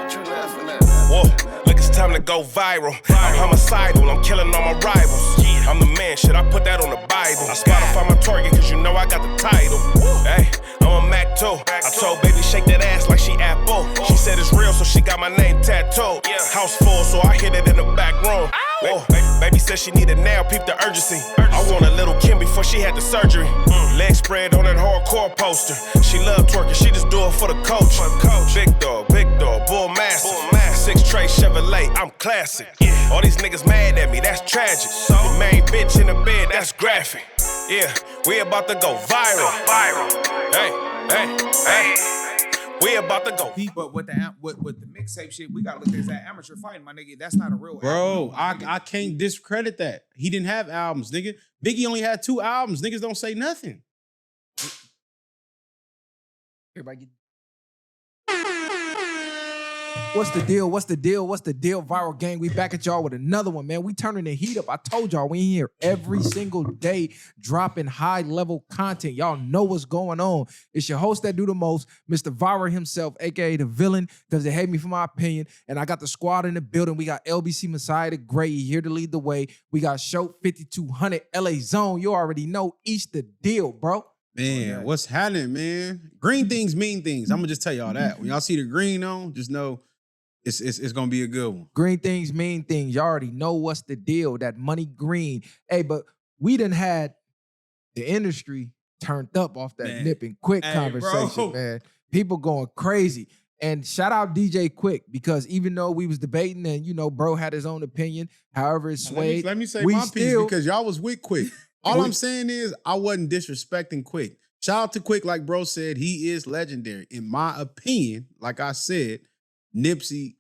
Whoa, look, it's time to go viral. I'm homicidal, I'm killing all my rivals. I'm the man, shit, I put that on the Bible. I Spotify my target, cause you know I got the title. Hey, I'm a Mac 2. I told baby shake that ass like she Apple. She said it's real, so she got my name tattooed. House full, so I hit it in the back room. Whoa, baby said she needed now, peep the urgency. I want a little Kim before she had the surgery. Leg spread on that hardcore poster. She love twerking, she just do it for the coach. Big dog, bull massive. 6 tray Chevrolet, I'm classic. All these niggas mad at me, that's tragic. The main bitch in the bed, that's graphic. Yeah, we about to go viral. Hey. We about to go. But with the mixtape shit, we gotta look at that amateur fighting, my nigga. That's not a real bro. album. I can't discredit that. He didn't have albums, nigga. Biggie only had 2 albums. Niggas don't say nothing. Everybody get. What's the deal? What's the deal? What's the deal, Viral Gang? We back at y'all with another one, man. We turning the heat up. I told y'all we in here every single day dropping high-level content. Y'all know what's going on. It's your host that do the most, Mr. Viral himself, a.k.a. the villain, because they hate me for my opinion. And I got the squad in the building. We got LBC Messiah the Great here to lead the way. We got Show 5200 LA Zone. You already know. Each the deal, bro. Man, what's happening, man? Green things mean things. I'm gonna just tell y'all that. When y'all see the green on, just know it's gonna be a good one. Green things mean things. Y'all already know what's the deal. That money green. Hey, but we done had the industry turned up off that Nip and Quik conversation, bro. man. People going crazy. And shout out DJ Quik, because even though we was debating and, you know, bro had his own opinion, however it swayed. Let me say my piece, because y'all was with Quik. All I'm saying is I wasn't disrespecting Quik. Shout out to Quik, like bro said, he is legendary. In my opinion, like I said, Nipsey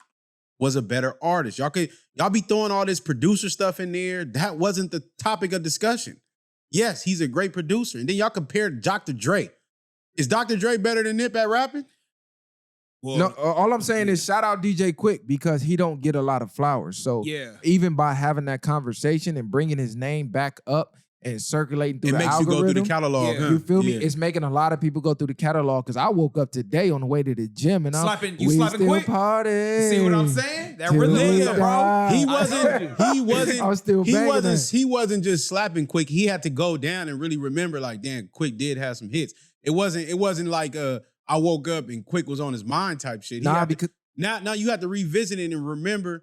was a better artist. Y'all be throwing all this producer stuff in there. That wasn't the topic of discussion. Yes, he's a great producer. And then y'all compared Dr. Dre. Is Dr. Dre better than Nip at rapping? Well, no, all I'm saying is shout out DJ Quik, because he don't get a lot of flowers. So even by having that conversation and bringing his name back up and circulating through the algorithm, you go through the catalog. You feel me? It's making a lot of people go through the catalog, because I woke up today on the way to the gym and slapping still Quik? party. You see what I'm saying? That rhythm, bro. He wasn't just slapping Quik. He had to go down and really remember, like, damn, Quik did have some hits. It wasn't like I woke up and Quik was on his mind type shit. Now you have to revisit it and remember.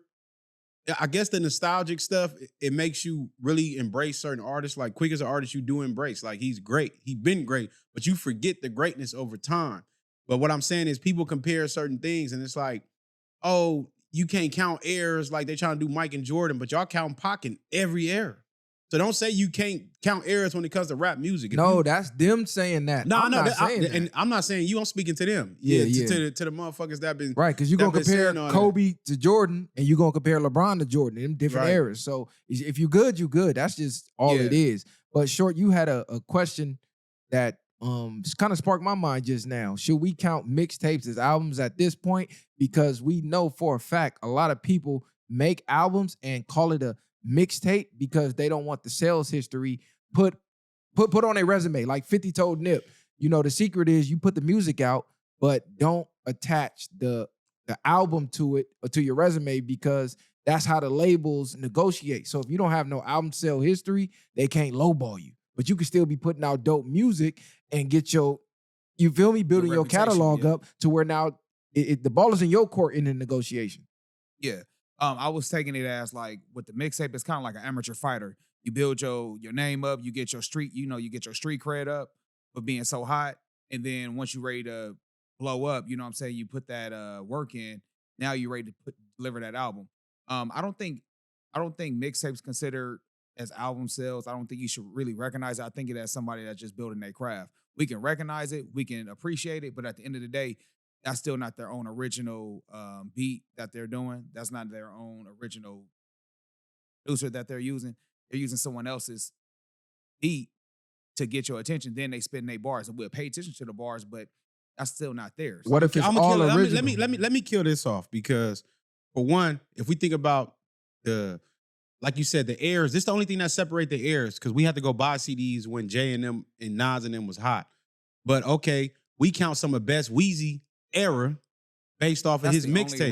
I guess the nostalgic stuff, it makes you really embrace certain artists. Like Quik is an artist you do embrace. Like he's great. He's been great, but you forget the greatness over time. But what I'm saying is people compare certain things and it's like, oh, you can't count errors like they trying to do Mike and Jordan, but y'all count Pac in every era. So don't say you can't count errors when it comes to rap music. That's them saying that. And I'm not saying you. I'm speaking to them. To the motherfuckers that been right, because you're gonna compare Kobe to Jordan, and you're gonna compare LeBron to Jordan. Them different eras. So if you good, you good. That's just all it is. But Short, you had a question that kind of sparked my mind just now. Should we count mixtapes as albums at this point? Because we know for a fact a lot of people make albums and call it a mixtape because they don't want the sales history put on a resume. Like 50 told Nip, you know, the secret is you put the music out, but don't attach the album to it or to your resume, because that's how the labels negotiate. So if you don't have no album sale history, they can't lowball you. But you can still be putting out dope music and get you feel me, building your catalog up to where now the ball is in your court in the negotiation. Yeah. I was taking it as like with the mixtape, it's kind of like an amateur fighter. You build your name up, you get your street cred up for being so hot. And then once you're ready to blow up, you know what I'm saying, you put that work in, now you're ready to deliver that album. I don't think mixtapes considered as album sales. I don't think you should really recognize it. I think it as somebody that's just building their craft. We can recognize it, we can appreciate it, but at the end of the day, that's still not their own original beat that they're doing. That's not their own original producer that they're using. They're using someone else's beat to get your attention. Then they spin their bars, and we'll pay attention to the bars, but that's still not theirs. What if it's all original? Let me kill this off, because for one, if we think about like you said, the errors, this is the only thing that separate the errors, because we had to go buy CDs when Jay and them and Nas and them was hot. But okay, we count some of Best Weezy era based off of his mixtape.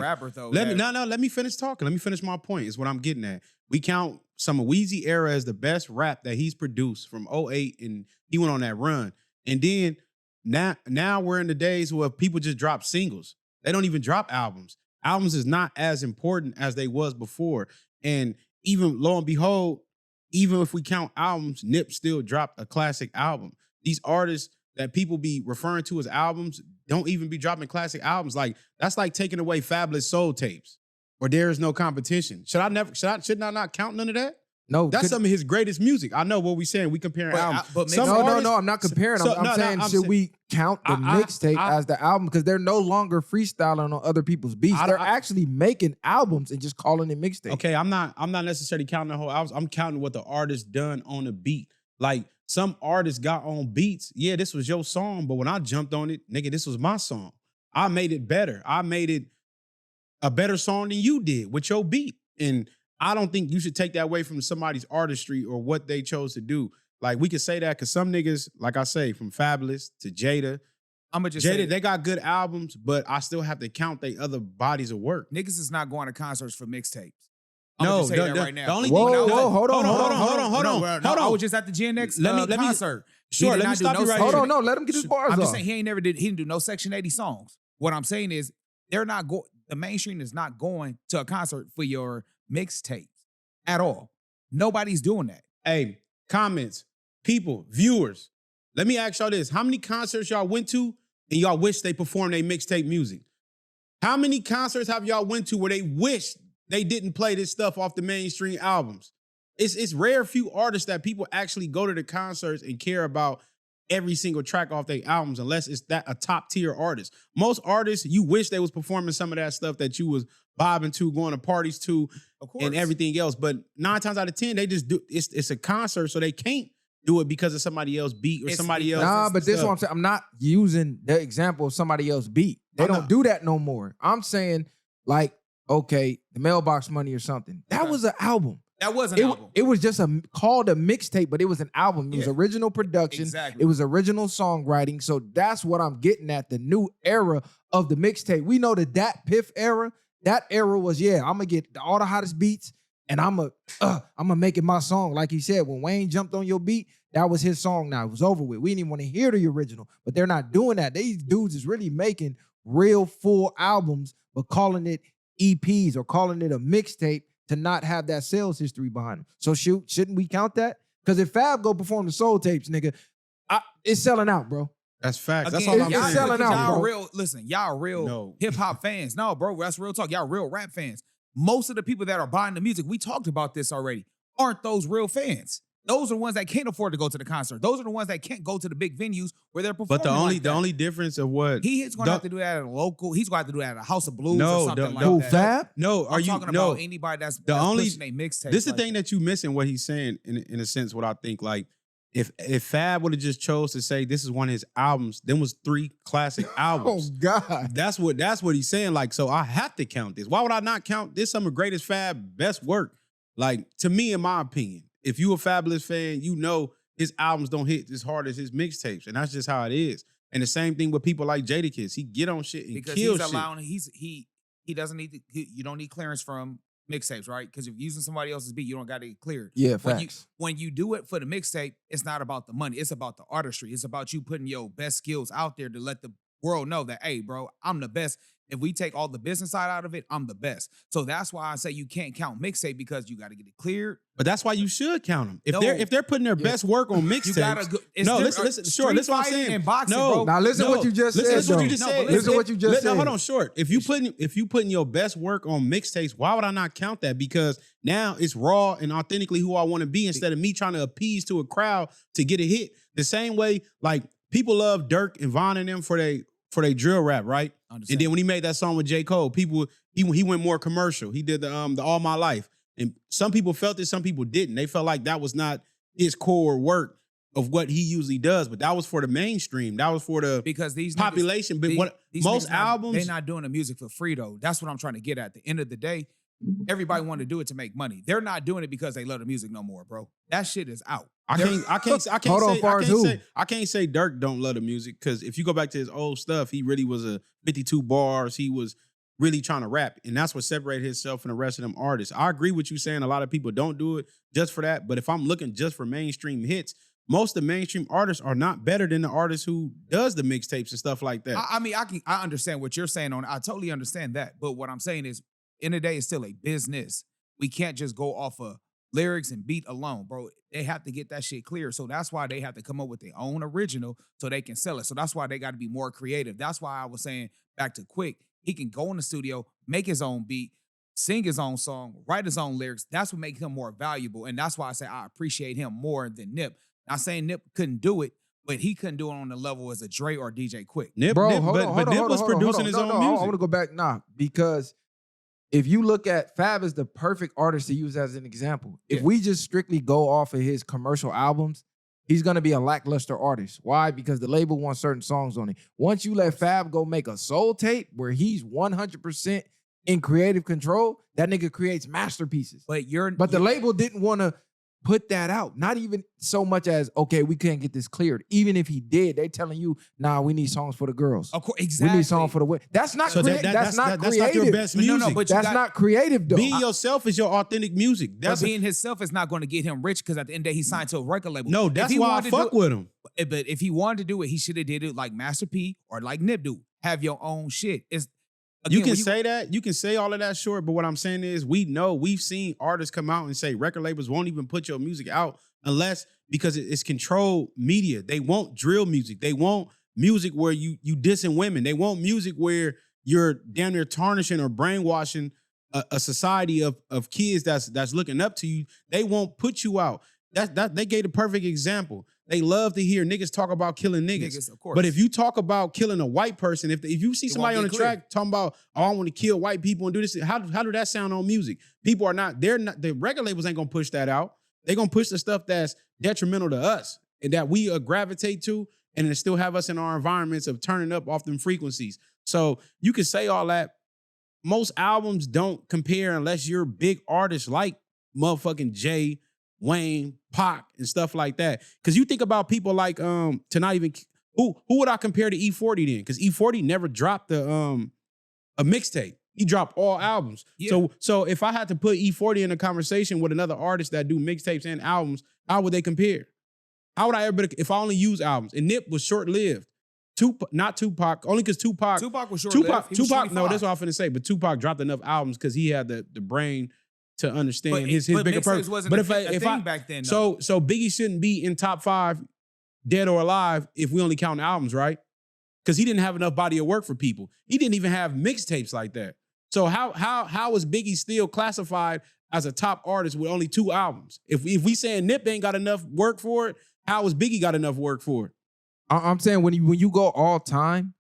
Let me finish talking. Let me finish my point. Is what I'm getting at. We count some of Weezy era as the best rap that he's produced from 08, and he went on that run. And then now we're in the days where people just drop singles. They don't even drop albums. Albums is not as important as they was before. And even lo and behold, even if we count albums, Nip still dropped a classic album. These artists that people be referring to as albums don't even be dropping classic albums. Like, that's like taking away Fabulous Soul tapes or There Is No Competition. Should I not count none of that? No, that's some of his greatest music. I know what we're saying. We comparing albums. No, I'm not comparing. I'm saying, should we count the mixtape as the album? Because they're no longer freestyling on other people's beats. They're actually making albums and just calling it mixtape. Okay, I'm not necessarily counting the whole album. I'm counting what the artist done on the beat. Like, some artists got on beats. Yeah, this was your song, but when I jumped on it, nigga, this was my song. I made it better. I made it a better song than you did with your beat. And I don't think you should take that away from somebody's artistry or what they chose to do. Like, we could say that because some niggas, like I say, from Fabulous to Jada, they got good albums, but I still have to count their other bodies of work. Niggas is not going to concerts for mixtapes. No, right now. The only hold on. I was just at the GNX concert. Sure, let me stop you right here. Hold on, no, let him get his bars off. I'm just saying he didn't do no Section 80 songs. What I'm saying is the mainstream is not going to a concert for your mixtapes at all. Nobody's doing that. Hey, comments, people, viewers, let me ask y'all this. How many concerts y'all went to and y'all wish they performed their mixtape music? How many concerts have y'all went to where they wish they didn't play this stuff off the mainstream albums? It's rare few artists that people actually go to the concerts and care about every single track off their albums, unless it's that a top tier artist. Most artists, you wish they was performing some of that stuff that you was bobbing to, going to parties to, and everything else. But 9 times out of 10, they just do it's a concert, so they can't do it because of somebody else beat or somebody else. Nah, but this is what I'm saying. I'm not using the example of somebody else beat. They don't do that no more. I'm saying, like, okay, the Mailbox Money or something. That was an album. That was an album. It was just called a mixtape, but it was an album. It was original production. Exactly. It was original songwriting. So that's what I'm getting at, the new era of the mixtape. We know that Piff era, that era was, I'm going to get all the hottest beats and I'm going to make it my song. Like he said, when Wayne jumped on your beat, that was his song now. It was over with. We didn't even want to hear the original, but they're not doing that. These dudes is really making real full albums, but calling it EPs or calling it a mixtape to not have that sales history behind them. So shouldn't we count that? Because if Fab go perform the soul tapes, nigga, it's selling out, bro. That's facts. Again, that's all I'm saying. saying. Selling out, y'all real hip hop fans. No, bro, that's real talk. Y'all real rap fans. Most of the people that are buying the music, we talked about this already, aren't those real fans. Those are the ones that can't afford to go to the concert. Those are the ones that can't go to the big venues where they're performing. But the only difference of what he's going to have to do that at a local. He's going to have to do that at a House of Blues or something like that. Fab? No, I'm talking about anybody that's pushing a mixtape. This is the thing that you missing what he's saying in a sense. What I think, like, if Fab would have just chose to say this is one of his albums, then was 3 classic albums. Oh God, that's what he's saying. Like, so I have to count this. Why would I not count this? Some of the greatest Fab best work. Like, to me, in my opinion. If you a Fabulous fan, you know his albums don't hit as hard as his mixtapes, and that's just how it is. And the same thing with people like Jadakiss. He get on shit and because kill he's shit. Allowing, he doesn't need you don't need clearance from mixtapes, right? Because if you're using somebody else's beat, you don't got to get cleared. Yeah, facts. When you do it for the mixtape, it's not about the money. It's about the artistry. It's about you putting your best skills out there to let the world know that, hey, bro, I'm the best. If we take all the business side out of it, I'm the best. So that's why I say you can't count mixtape because you got to get it cleared. But that's why you should count them. If they're putting their best work on mixtapes. Listen what I'm saying. And boxing, bro. Now listen what you just said. Listen what you just said. Listen what you just said. Hold on, short. If you putting your best work on mixtapes, why would I not count that? Because now it's raw and authentically who I want to be instead of me trying to appease to a crowd to get a hit. The same way, like, people love Dirk and Von and them for they drill rap, right? And then when he made that song with J. Cole, he went more commercial. He did the All My Life. And some people felt it, some people didn't. They felt like that was not his core work of what he usually does. But that was for the mainstream. That was for the population. But most albums, they're not doing the music for free though. That's what I'm trying to get at. At the end of the day, everybody want to do it to make money. They're not doing it because they love the music no more, bro. That shit is out. I can't say Dirk don't love the music, because if you go back to his old stuff, he really was a 52 bars. He was really trying to rap, and that's what separated himself from the rest of them artists. I agree with you saying a lot of people don't do it just for that, but if I'm looking just for mainstream hits, most of the mainstream artists are not better than the artists who does the mixtapes and stuff like that. I understand what you're saying I totally understand that, but what I'm saying is, in the day, it's still a business. We can't just go off of lyrics and beat alone, bro. They have to get that shit clear. So that's why they have to come up with their own original so they can sell it. So that's why they got to be more creative. That's why I was saying back to Quik, he can go in the studio, make his own beat, sing his own song, write his own lyrics. That's what makes him more valuable. And that's why I say I appreciate him more than Nip. Not saying Nip couldn't do it, but he couldn't do it on the level as a Dre or DJ Quik. Nip was producing his own music. I want to go back, because if you look at Fab is the perfect artist to use as an example. If we just strictly go off of his commercial albums, he's going to be a lackluster artist. Why? Because the label wants certain songs on it. Once you let Fab go make a soul tape where he's 100% in creative control, that nigga creates masterpieces. But the label didn't want to put that out. Not even so much as, okay, we can't get this cleared. Even if he did, they telling you, nah, we need songs for the girls. Of course, exactly. We need songs for the women. That's not creative. That's not your best music. No, but that's not creative, though. Being yourself is your authentic music. But being himself is not going to get him rich, because at the end of the day, he signed to a record label. No, that's why I fuck with him. But if he wanted to do it, he should have did it like Master P or like Nip do. Have your own shit. Again, you can say that. You can say all of that short, but what I'm saying is we've seen artists come out and say record labels won't even put your music out unless, because it's controlled media. They want drill music. They want music where you dissing women. They want music where you're damn near tarnishing or brainwashing a society of kids that's looking up to you. They won't put you out. They gave the perfect example. They love to hear niggas talk about killing niggas. Of course. But if you talk about killing a white person, if you see somebody on the track talking about, oh, I want to kill white people and do this, how do that sound on music? People are not, the record labels ain't gonna push that out. They're gonna push the stuff that's detrimental to us and that we gravitate to, and then still have us in our environments of turning up off them frequencies. So you can say all that. Most albums don't compare unless you're big artists like motherfucking Jay, Wayne, Pac, and stuff like that. Because you think about people like to not even who would I compare to E40 then? Because E40 never dropped a mixtape. He dropped all albums. Yeah. So if I had to put E40 in a conversation with another artist that do mixtapes and albums, how would they compare? How would I ever, if I only use albums? And Nip was short-lived. Not Tupac, only because Tupac was short-lived. Tupac, no, that's what I'm finna say. But Tupac dropped enough albums because he had the brain to understand his bigger purpose. But if I back then, so Biggie shouldn't be in top 5, dead or alive, if we only count albums, right? Because he didn't have enough body of work for people. He didn't even have mixtapes like that. So how is Biggie still classified as a top artist with only 2 albums? If we saying Nip ain't got enough work for it, how has Biggie got enough work for it? I'm saying when you go all time,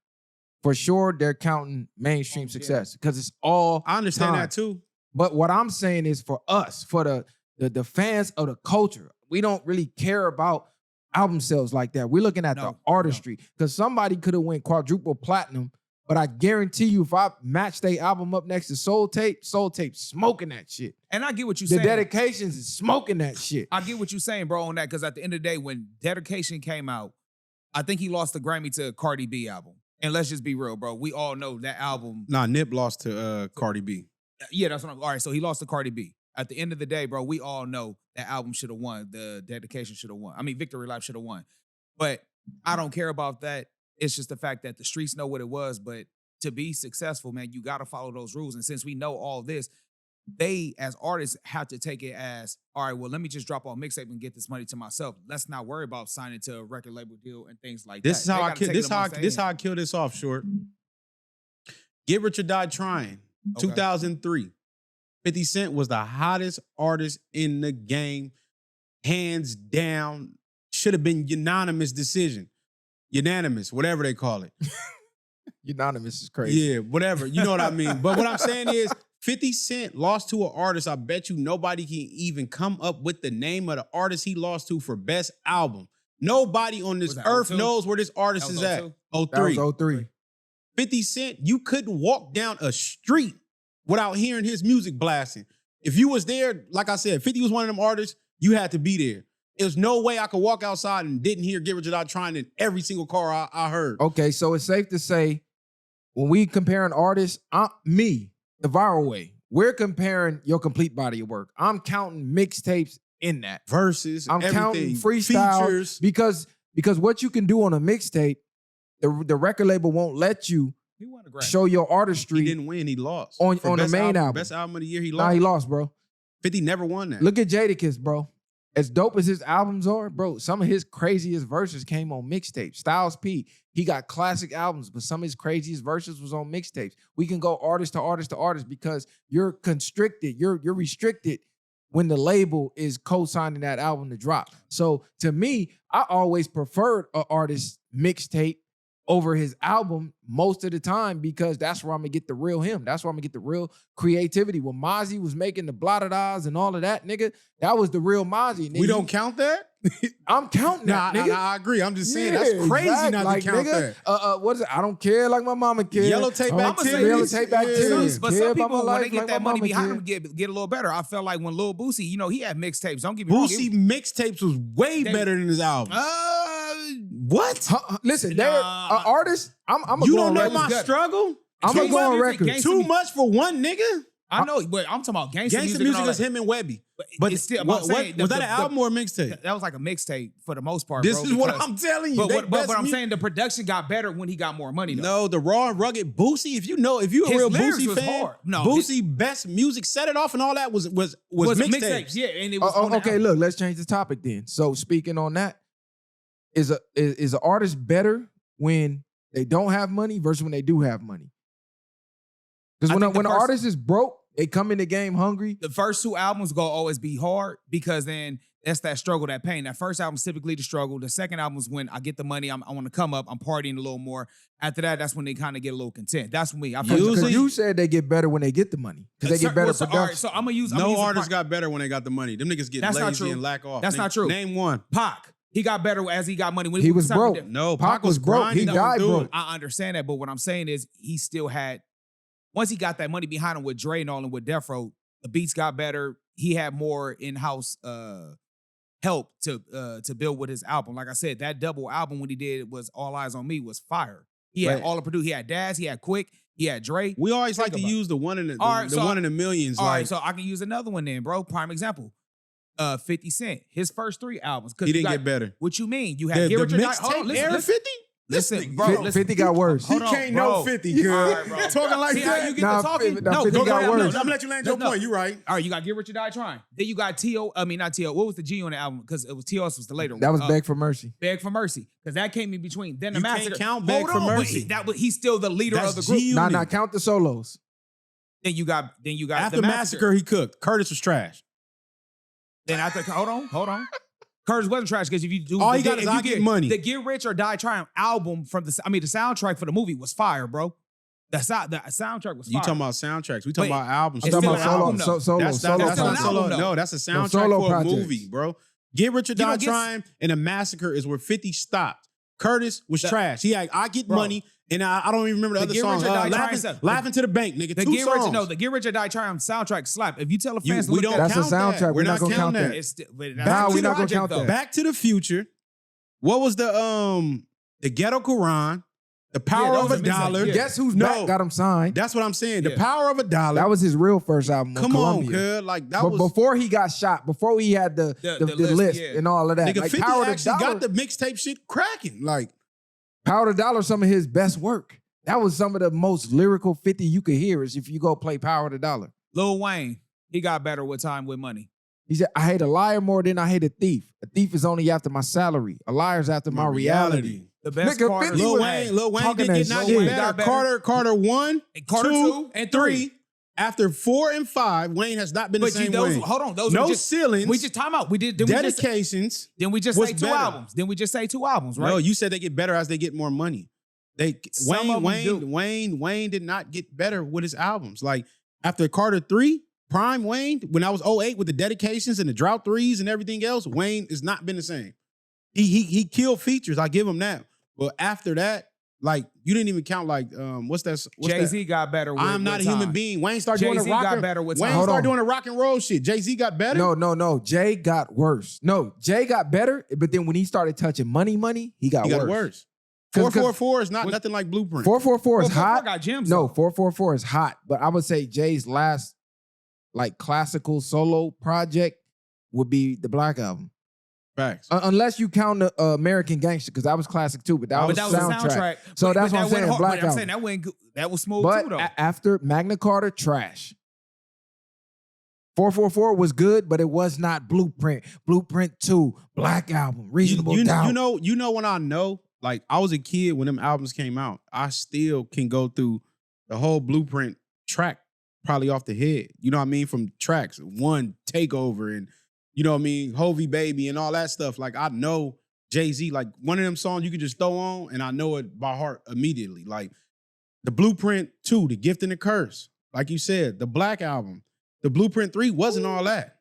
for sure they're counting mainstream success because it's all. I understand time. that too. But what I'm saying is for us, for the fans of the culture, we don't really care about album sales like that. We're looking at the artistry because somebody could have went quadruple platinum, but I guarantee you, if I match their album up next to Soul Tape smoking that shit. And I get what you're saying. The Dedications is smoking that shit. I get what you're saying, bro, on that, because at the end of the day, when Dedication came out, I think he lost the Grammy to a Cardi B album. And let's just be real, bro. We all know that album. Nah, Nip lost to Cardi B. Yeah, that's what I'm. All right, so he lost to Cardi B. At the end of the day, bro, we all know that album should have won. The Dedication should have won. I mean, Victory Lap should have won. But I don't care about that. It's just the fact that the streets know what it was. But to be successful, man, you got to follow those rules. And since we know all this, they, as artists, have to take it as, all right, well, let me just drop on Mixtape and get this money to myself. Let's not worry about signing to a record label deal and things like that. This is how I kill this off, Short. Get Rich or Die Trying, 2003. 50 Cent was the hottest artist in the game, hands down. Should have been unanimous decision. Unanimous, whatever they call it. Unanimous is crazy. Yeah, whatever. You know what I mean? But what I'm saying is, 50 Cent lost to an artist. I bet you nobody can even come up with the name of the artist he lost to for best album. Nobody on this earth knows where this artist is at. 03. That was 03. 50 Cent, you couldn't walk down a street without hearing his music blasting. If you was there, like I said, 50 was one of them artists, you had to be there. There's no way I could walk outside and didn't hear Get Rich or Die Trying in every single car I heard. Okay, so it's safe to say when we comparing artists, me, the viral way, we're comparing your complete body of work. I'm counting mixtapes in that. Verses, I'm counting freestyles because what you can do on a mixtape, the record label won't let you show your artistry. He didn't win, he lost. On the main album. Best album of the year, he lost. Nah, he lost, bro. 50 never won that. Look at Jadakiss, bro. As dope as his albums are, bro, some of his craziest verses came on mixtapes. Styles P, he got classic albums, but some of his craziest verses was on mixtapes. We can go artist to artist to artist because you're constricted, you're restricted when the label is co-signing that album to drop. So to me, I always preferred an artist mixtape over his album most of the time because that's where I'm gonna get the real him. That's where I'm gonna get the real creativity. When Mozzie was making the blotted-eyes and all of that, nigga, that was the real Mozzie. Nigga. We don't count that? I'm counting that, nigga. I agree. I'm just saying that's crazy not to count that. What is it? I don't care like my mama cares. Yellow tape activity. Yellow tape activity. But some people, when they get that money behind them, get a little better. I felt like when Lil Boosie, you know, he had mixtapes. Don't get me wrong. Boosie mixtapes was way better than his album. What? Listen, they're an artist. I'm a you don't know my struggle? I'm gonna go on record. Too much for one nigga? I know, but I'm talking about gangsta music. Gangsta music is him and Webby. But it's still, was that an album or a mixtape? That was like a mixtape for the most part. This is what I'm telling you. But I'm saying the production got better when he got more money. Though. No, the raw and rugged Boosie. If you're a real Boosie fan, Boosie best music, Set It Off and all that was mixtapes. Yeah, and it was okay. Look, let's change the topic then. So speaking on that, is an artist better when they don't have money versus when they do have money? Because when an artist is broke, they come in the game hungry. The first two albums gonna always be hard because then that's that struggle, that pain. That first album's typically the struggle. The second album is when I get the money, I want to come up, I'm partying a little more. After that, that's when they kind of get a little content. That's me. You said they get better when they get the money because they get better production. All right, so I'm gonna use. No artist got better when they got the money. Them niggas get lazy and lack off. That's not true. Name one. Pac. He got better as he got money. When he was broke. No, Pac was broke. He died broke. I understand that, but what I'm saying is he still had. Once he got that money behind him with Dre and all and with Death Row, the beats got better. He had more in-house help to build with his album. Like I said, that double album when he did was All Eyes on Me was fire. He had all the producers. He had Daz, he had Quik, he had Dre. We always like to use the one in the one in the millions. All right, so I can use another one then, bro. Prime example. 50 Cent, his first 3 albums. He didn't get better. What you mean? You had the mixtape era 50? Listen, bro. 50 got worse. He can't know 50, girl. Talking like See that. How you get to talking? 50 got worse. I'm gonna let you land your point. You right. All right, you got Get Rich or Die Trying. Then you got T.O. I mean, not T.O. What was the G on the album? Because it was T.O.'s was the later one. That was Beg for Mercy. Beg for Mercy. Because that came in between. Then the you Massacre. Can't count Beg for Mercy. He's still the leader of the group. Nah, count the solos. Then you got after the Massacre he cooked. Curtis was trash. Then after hold on. Curtis wasn't trash because if you do all he got is I Get Money. The Get Rich or Die Trying album from the soundtrack for the movie was fire, bro. The soundtrack was fire. You talking about soundtracks? We talking about albums. I'm talking about solo. That's not a solo. No, that's a soundtrack for a movie, bro. Get Rich or Die Trying and a Massacre is where 50 stopped. Curtis was trash. He had I Get Money, and I don't even remember the other songs. Laughing to the Bank, nigga. The Get Rich or Die Trying soundtrack slap. If you tell a fan, we don't count that. That's a soundtrack. We're not gonna count that. We're not gonna count that. Back to the Future. What was the Ghetto Quran? The Power of a Dollar. Guess who's back got him signed? That's what I'm saying. The Power of a Dollar. That was his real first album. Come on, kid. Like that was before he got shot. Before he had the list and all of that. Nigga, like 50 Power actually got the mixtape shit cracking. Like Power to Dollar, some of his best work. That was some of the most lyrical 50 you could hear is if you go play Power to Dollar. Lil Wayne, he got better with time with money. He said, I hate a liar more than I hate a thief. A thief is only after my salary. A liar's after my reality. The best Nigga, part Lil Wayne did get not get better. Carter 1, Carter 2, and 3. After 4 and 5, Wayne has not been the same Wayne. Hold on, those no just, ceilings. We just time out. We did dedications. Then we just say 2 albums. Then we just say 2 albums, right? No, you said they get better as they get more money. Wayne did not get better with his albums. Like after Carter 3, Prime Wayne, when I was 08 with the dedications and the drought 3s and everything else, Wayne has not been the same. He killed features. I give him that. But after that, Like you didn't even count like what's that? Jay-Z got better with I'm not a human being. Wayne started doing the Jay-Z rock got better with Wayne time. started doing the rock and roll shit. Jay-Z got better? No. Jay got worse. No, Jay got better, but then when he started touching money, he got worse. 444 is not nothing like Blueprint. 444 is hot. Got gems, no, 444 is hot. But I would say Jay's last like classical solo project would be the Black Album. Facts. Unless you count the American Gangster, because that was classic too, but that was soundtrack. So that's what I'm saying. Black Album. I'm saying that was smooth but too, though. After Magna Carta, trash. 444 was good, but it was not Blueprint. Blueprint 2, Black Album, Reasonable Doubt. You know when I know, like I was a kid when them albums came out, I still can go through the whole Blueprint track probably off the head. You know what I mean? From tracks, One, Takeover, and you know what I mean, Hovey Baby and all that stuff. Like I know Jay-Z, like one of them songs you could just throw on and I know it by heart immediately. Like the Blueprint 2, The Gift and the Curse. Like you said, the Black Album. The Blueprint 3 wasn't all that.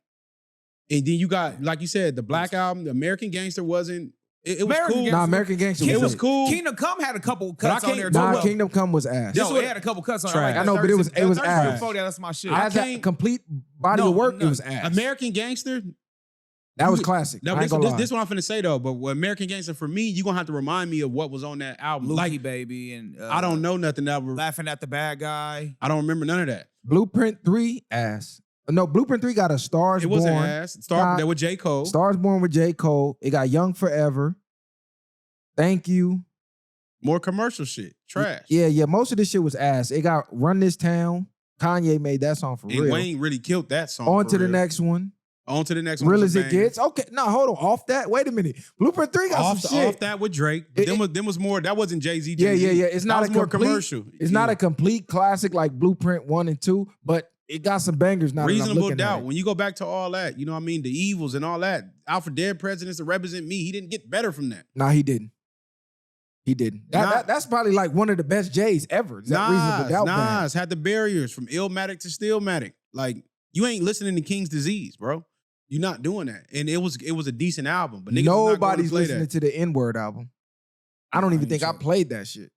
And then you got, like you said, the Black Album, the American Gangster wasn't, it was cool. Nah, American Gangster it was cool. Kingdom Come had a couple cuts on there too. Nah, Kingdom Come was ass. No, it had a couple cuts on there. Like I know, but it was ass. That's my shit. As a complete body of work, it was ass. American Gangster, that was classic. No, this is what I'm finna say though. But with American Gangster, for me, you're gonna have to remind me of what was on that album. Lukey like, Baby and I don't know nothing that was Laughing at the Bad Guy. I don't remember none of that. Blueprint 3, ass. No, Blueprint 3 got a Stars Born. It wasn't ass. That with J. Cole. Stars Born with J. Cole. It got Young Forever. Thank You. More commercial shit. Trash. Yeah. Most of this shit was ass. It got Run This Town. Kanye made that song for and real. Wayne really killed that song. On to the next one. On to the next one. Real as it gets. Okay, no, hold on. Off that. Wait a minute. Blueprint 3 got some shit. Off that with Drake. Them was more. That wasn't Jay-Z. Yeah. It's not more commercial. It's not a complete classic like Blueprint 1 and 2, but it got some bangers now. Reasonable Doubt. When you go back to all that, you know what I mean? The Evils and all that. Alfred Dead Presidents to Represent Me. He didn't get better from that. Nah, he didn't. He didn't. That's probably like one of the best J's ever. Nas had the barriers from Illmatic to Stillmatic. Like, you ain't listening to King's Disease, bro. You're not doing that. And it was a decent album. But nobody's listening to the N-Word album. I don't even think I played that shit.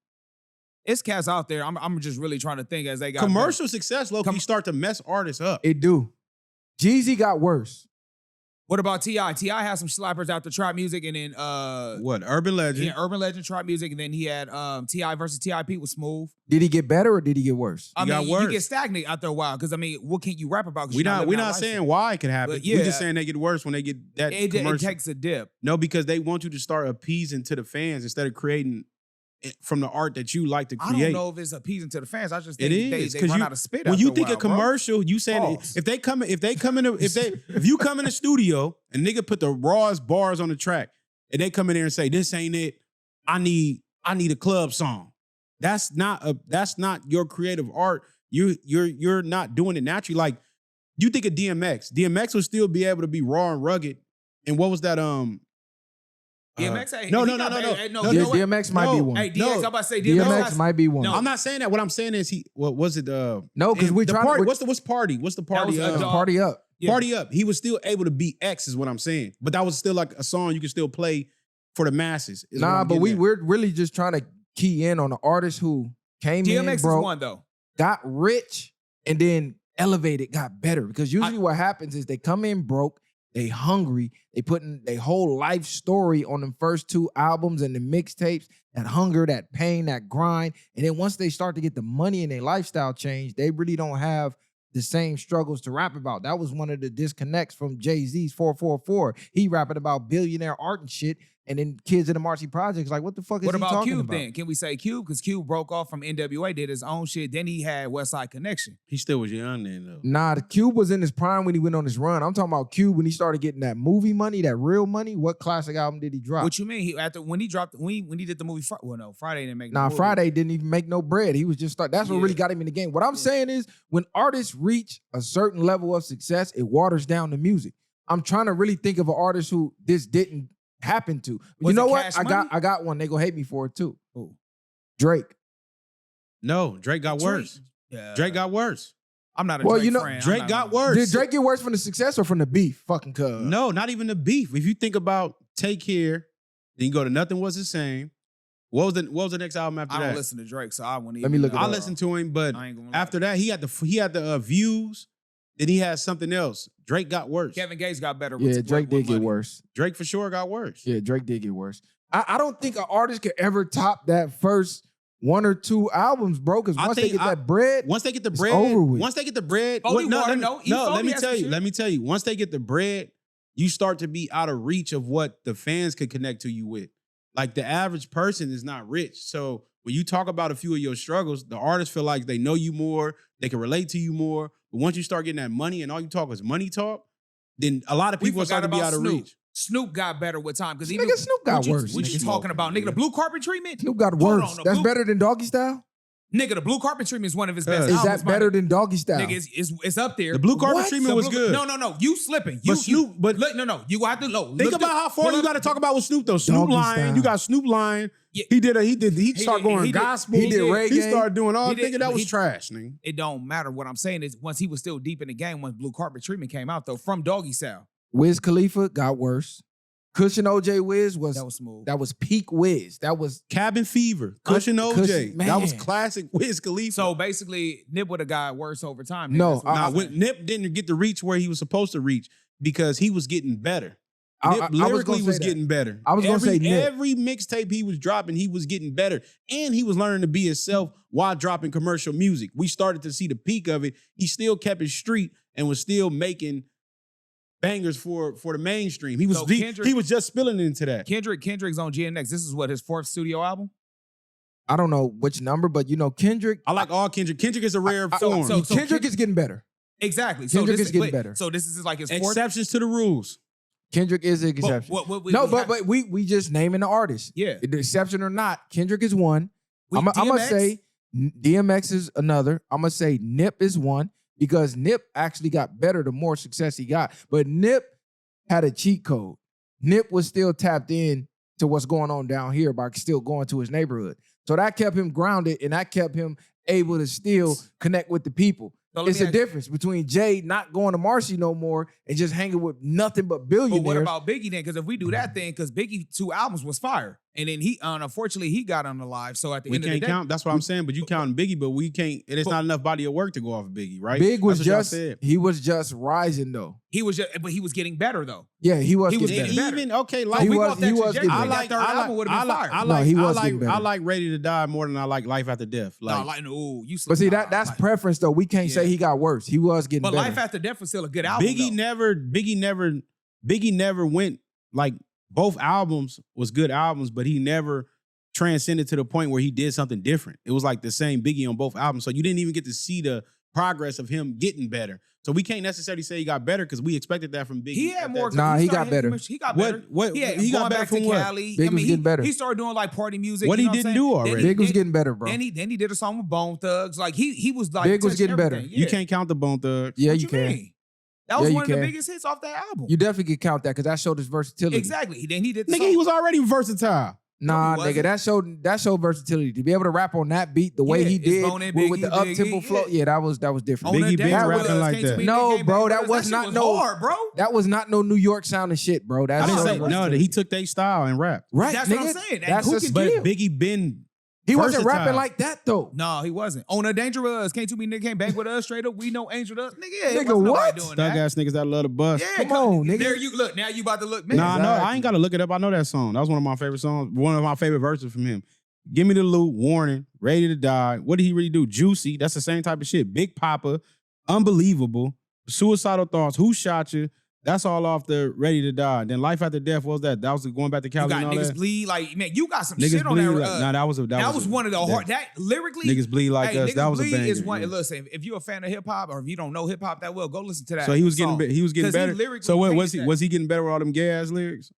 It's cats out there. I'm just really trying to think as they got commercial success, low-key start to mess artists up. It do. Jeezy got worse. What about T.I.? T.I. had some slappers after Trap Music, and then Urban Legend. Yeah, Urban Legend, Trap Music, and then he had T.I. versus T.I.P. was smooth. Did he get better or did he get worse? I mean, you get stagnant after a while because I mean, what can you rap about? We're not saying why it can happen. Yeah, we're just saying they get worse when they get that commercial. It takes a dip. No, because they want you to start appeasing to the fans instead of creating from the art that you like to create. I don't know if it's appeasing to the fans. I just think they run out of spit. When you think a commercial, you saying if you come in the studio and nigga put the rawest bars on the track and they come in there and say this ain't it, I need a club song. That's not your creative art. You're not doing it naturally. Like you think of DMX. DMX would still be able to be raw and rugged. And what was that? DMX, no. DMX might be one. Hey, DMX, I'm about to say DMX might be one. No. I'm not saying that. What I'm saying is what was it? No, because we tried. Party. What's party? What's the party? Party Up. Yeah. Party Up. He was still able to beat X, is what I'm saying. But that was still like a song you can still play for the masses. Nah, but we're really just trying to key in on the artist who came in broke, DMX is one though. Got rich and then elevated, got better. Because usually what happens is they come in broke. They hungry. They putting their whole life story on them first 2 albums and the mixtapes, that hunger, that pain, that grind. And then once they start to get the money and their lifestyle change, they really don't have the same struggles to rap about. That was one of the disconnects from Jay-Z's 444. He rapping about billionaire art and shit. And then kids in the Marcy Projects, like, what the fuck is he talking about? What about Cube then? Can we say Cube? Because Cube broke off from NWA, did his own shit. Then he had Westside Connection. He still was young then, though. Nah, the Cube was in his prime when he went on his run. I'm talking about Cube when he started getting that movie money, that real money. What classic album did he drop? What you mean? When he did the movie, Friday didn't make no movie. Friday didn't even make no bread. He was just that's what really got him in the game. What I'm saying is when artists reach a certain level of success, it waters down the music. I'm trying to really think of an artist who this didn't happen to. You know what? I got one. They gonna hate me for it too. Who? Drake. No, Drake got worse. Yeah. Drake got worse. I'm not a Drake friend. Drake got worse. Did Drake get worse from the success or from the beef? Fucking cuz. No, not even the beef. If you think about Take Care, then you go to Nothing Was the Same. What was the next album after I that? don't listen to Drake, so I wouldn't even. Let me look it I up. listened to him, but I ain't gonna lie. after that, he had the Views. Then he had something else. Drake got worse. Kevin Gates got better. Yeah, with, Drake with did get money. worse. Drake for sure got worse. Yeah, Drake did get worse. I don't think an artist could ever top that first 1 or 2 albums, bro. Because once they get that bread, once they get the it's bread, over with. once they get the bread, Foley no, water, let me tell you. Let me tell you. Once they get the bread, you start to be out of reach of what the fans could connect to you with. Like the average person is not rich, so when you talk about a few of your struggles, the artists feel like they know you more, they can relate to you more. But once you start getting that money and all you talk is money talk, then a lot of people start to be out of reach. Snoop got better with time because even nigga, Snoop got worse. What you talking about, nigga? The blue carpet treatment. Snoop got worse. That's better than Doggy Style. Nigga, the blue carpet treatment is one of his best. Is albums, that better than Doggy Style? Nigga, it's up there. The blue carpet treatment was good. No, you slipping. But Snoop, but no, you got to look. Think about how far you got to talk about with Snoop though. Snoop lying, you got Snoop lying. Yeah. He started going gospel. He did reggae. He started doing all. Thinking that was trash, nigga. It don't matter. What I'm saying is, once he was still deep in the game, once blue carpet treatment came out though, from Doggy Style, Wiz Khalifa got worse. Cushion OJ Wiz was smooth. That was peak Wiz. That was Cabin Fever. Cushion OJ. Man. That was classic Wiz Khalifa. So basically, Nip would have got worse over time. No, Nip didn't get to reach where he was supposed to reach because he was getting better. Nip lyrically was getting better. I was going to say Nip. Every mixtape he was dropping, he was getting better. And he was learning to be himself while dropping commercial music. We started to see the peak of it. He still kept his street and was still making bangers for the mainstream. He was he was just spilling into that. Kendrick's on GNX. This is what, his 4th studio album? I don't know which number, but you know, Kendrick. I like all Kendrick. Kendrick is a rare form. So Kendrick is getting better. Exactly. Kendrick is getting better. So this is like his 4th? Exceptions to the rules. Kendrick is an exception. But we just naming the artist. Yeah. The exception or not, Kendrick is one. I'm going to say DMX is another. I'm going to say Nip is one because Nip actually got better the more success he got. But Nip had a cheat code. Nip was still tapped in to what's going on down here by still going to his neighborhood. So that kept him grounded and that kept him able to still connect with the people. So it's a difference between Jay not going to Marcy no more and just hanging with nothing but billionaires. But what about Biggie then? Because if we do that thing, because Biggie 2 albums was fire. And then he, unfortunately, he got unalive. So at the end of the day. We can't count. That's what I'm saying. But you counting Biggie, but we can't. It's not enough body of work to go off of Biggie, right? Big was he was just rising though. But he was getting better though. Yeah, he was getting better. Even, okay, like, he was getting better. I like third album would have been fire. I like Ready to Die more than I like Life After Death. But see, that's preference though. We can't say he got worse. He was getting better. But Life After Death was still a good album. Biggie never went like both albums was good albums, but he never transcended to the point where he did something different. It was like the same Biggie on both albums. So you didn't even get to see the progress of him getting better. So we can't necessarily say he got better because we expected that from Biggie. He had more. He got better. He got better. He got better from what? Cali. Big was getting better. He started doing like party music. What he didn't do already. Big was getting better, bro. Then he did a song with Bone Thugs. Like he was like Big was getting better. You can't count the Bone Thugs. Yeah, you can. That was one of the biggest hits off that album. You definitely could count that because that showed his versatility. Exactly. Then he did. Nigga, he was already versatile. Nah, nigga, that showed versatility. To be able to rap on that beat the way he did with the up-tempo flow, that was different. Biggie been rapping like that. No, bro, that was not bro. That was not no New York sounding shit, bro. I didn't say no. He took their style and rap. Right, that's nigga. what I'm saying. But Biggie been. He wasn't rapping like that though. No, he wasn't. On a Dangerous, can't you be nigga can't bang with us straight up? We know Angel Dust, nigga. Nigga, what? Thug ass niggas that love the bus. Yeah, come on, nigga. There you look. Now you about to look. Nah, no, I ain't gotta look it up. I know that song. That was one of my favorite songs. One of my favorite verses from him. Give Me the Loot, Warning, Ready to Die. What did he really do? Juicy. That's the same type of shit. Big Papa, Unbelievable, Suicidal Thoughts. Who Shot You? That's all off the Ready to Die. Then Life After Death, what was that? That was going back to Cali. You got and all Niggas that? Bleed. Like, man, you got some Niggas shit on there. That was one of the hard. That lyrically, Niggas Bleed Like Us. That was a banger. Is one. Yeah. Listen, if you're a fan of hip hop or if you don't know hip hop that well, go listen to that. So he was getting better. So what was he getting better with all them gay ass lyrics?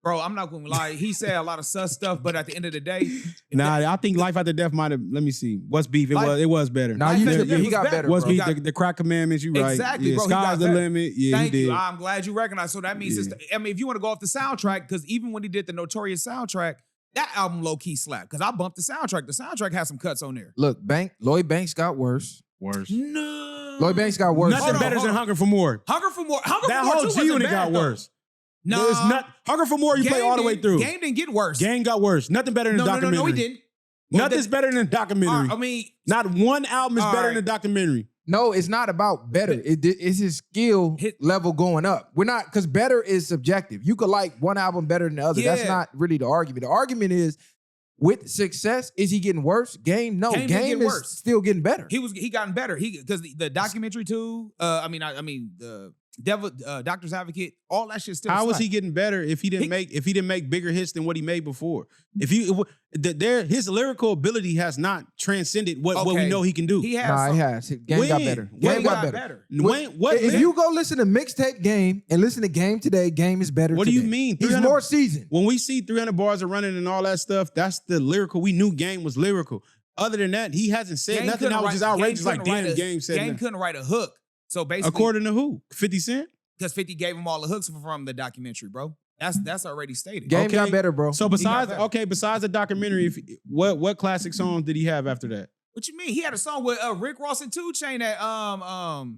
Bro, I'm not gonna lie. He said a lot of sus stuff, but at the end of the day, I think Life After Death might have. Let me see. What's beef? It was better. Nah, he got better. What's beef? The crack commandments. You right? Exactly, bro. Sky's the limit. Yeah, Thank he did. you. I'm glad you recognize. So that means if you want to go off the soundtrack, because even when he did the Notorious soundtrack, that album low key slapped. Because I bumped the soundtrack. The soundtrack has some cuts on there. Look, Lloyd Banks got worse. No. Lloyd Banks got worse. Nothing better than Hunger for More. Hunger for More. That whole G Unit got worse. No, There's not Hunger for More. You play all the way through. Game didn't get worse. Game got worse. Nothing better than the documentary. No, he didn't. Well, Nothing's better than a documentary. I mean, not one album is better than a documentary. No, it's not about better. It's his skill level going up. We're not, because better is subjective. You could like one album better than the other. Yeah. That's not really the argument. The argument is, with success, is he getting worse? Game, no. Game is still getting better. He gotten better. Because the documentary too. The Devil, Doctor's Advocate, all that shit still. How was he getting better if he didn't make bigger hits than what he made before? His lyrical ability has not transcended what we know he can do. He has. Game got better. Game got better. If you go listen to Mixtape Game and listen to Game today, Game is better. What do you mean? He's more seasoned. When we see 300 bars of running and all that stuff, that's the lyrical. We knew Game was lyrical. Other than that, he hasn't said nothing that was just outrageous. Like damn, Game said. Game couldn't write a hook. So basically, according to who? 50 Cent? Because 50 gave him all the hooks from the documentary, bro. That's already stated. Game got better, bro. So besides the documentary, what classic songs did he have after that? What you mean? He had a song with Rick Ross and 2 Chainz that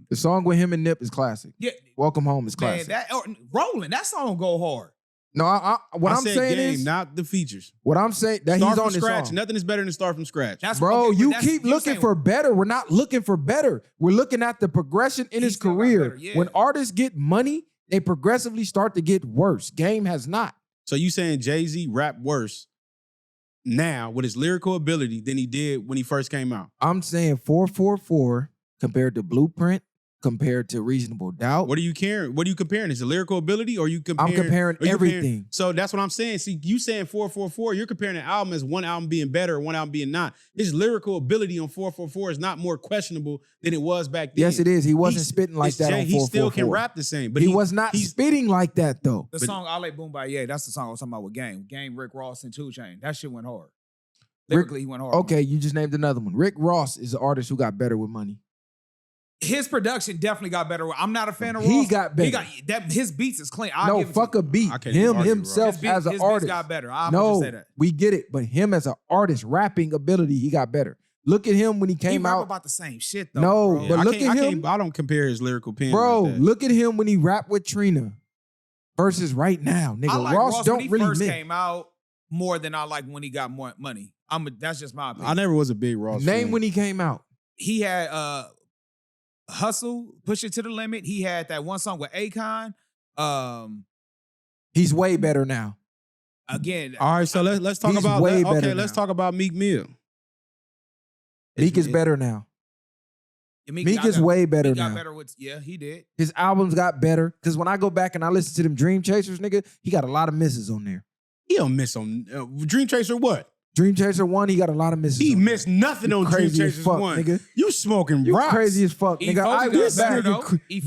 the song with him and Nip is classic. Yeah, Welcome Home is classic. Man, Rolling, that song go hard. No, what I'm saying Game, is not the features. What I'm saying that start he's from on this scratch. song. Nothing is better than start from scratch. Bro, you keep looking for better. We're not looking for better. We're looking at the progression in his career. Yeah. When artists get money, they progressively start to get worse. Game has not. So you saying Jay-Z rap worse now with his lyrical ability than he did when he first came out? I'm saying 444 compared to Blueprint, compared to Reasonable Doubt. What are you comparing? Is it lyrical ability or you comparing? I'm comparing everything. So that's what I'm saying. See, you saying 444, you're comparing an album as one album being better or one album being not. His lyrical ability on 444 is not more questionable than it was back then. Yes, it is. He wasn't spitting like that on 444. He still can rap the same. But he was not spitting like that, though. The song Ale Boom Bye Yeah, that's the song I was talking about with Game. Game, Rick Ross, and 2 Chainz. That shit went hard. Lyrically, he went hard. Okay, you just named another one. Rick Ross is an artist who got better with money. His production definitely got better. I'm not a fan of Ross. He got better. His beats is clean. No, fuck a beat. Him himself as an artist. His got better. I'll no, say that. We get it. But him as an artist, rapping ability, he got better. Look at him when he came out. He rap about the same shit, though. No, bro. but look at him. I don't compare his lyrical pen. Bro, like that. look at him when he rapped with Trina versus right now. Nigga, I like Ross don't when he really first mix. came out more than I like when he got more money. That's just my opinion. I never was a big Ross Name fan. when he came out. He had Hustle, Push It to the Limit. He had that one song with Akon. He's way better now. Again. All right, so let's talk about way better okay, let's now. talk about Meek Mill. Meek is better now. Meek is way better now. Got better with, he did. His albums got better. Because when I go back and I listen to them Dream Chasers, nigga, he got a lot of misses on there. He don't miss on Dream Chaser what? Dream Chaser 1, he got a lot of misses. He missed nothing on Dream Chasers 1. Nigga. You smoking You rocks. crazy as fuck, nigga. I went back.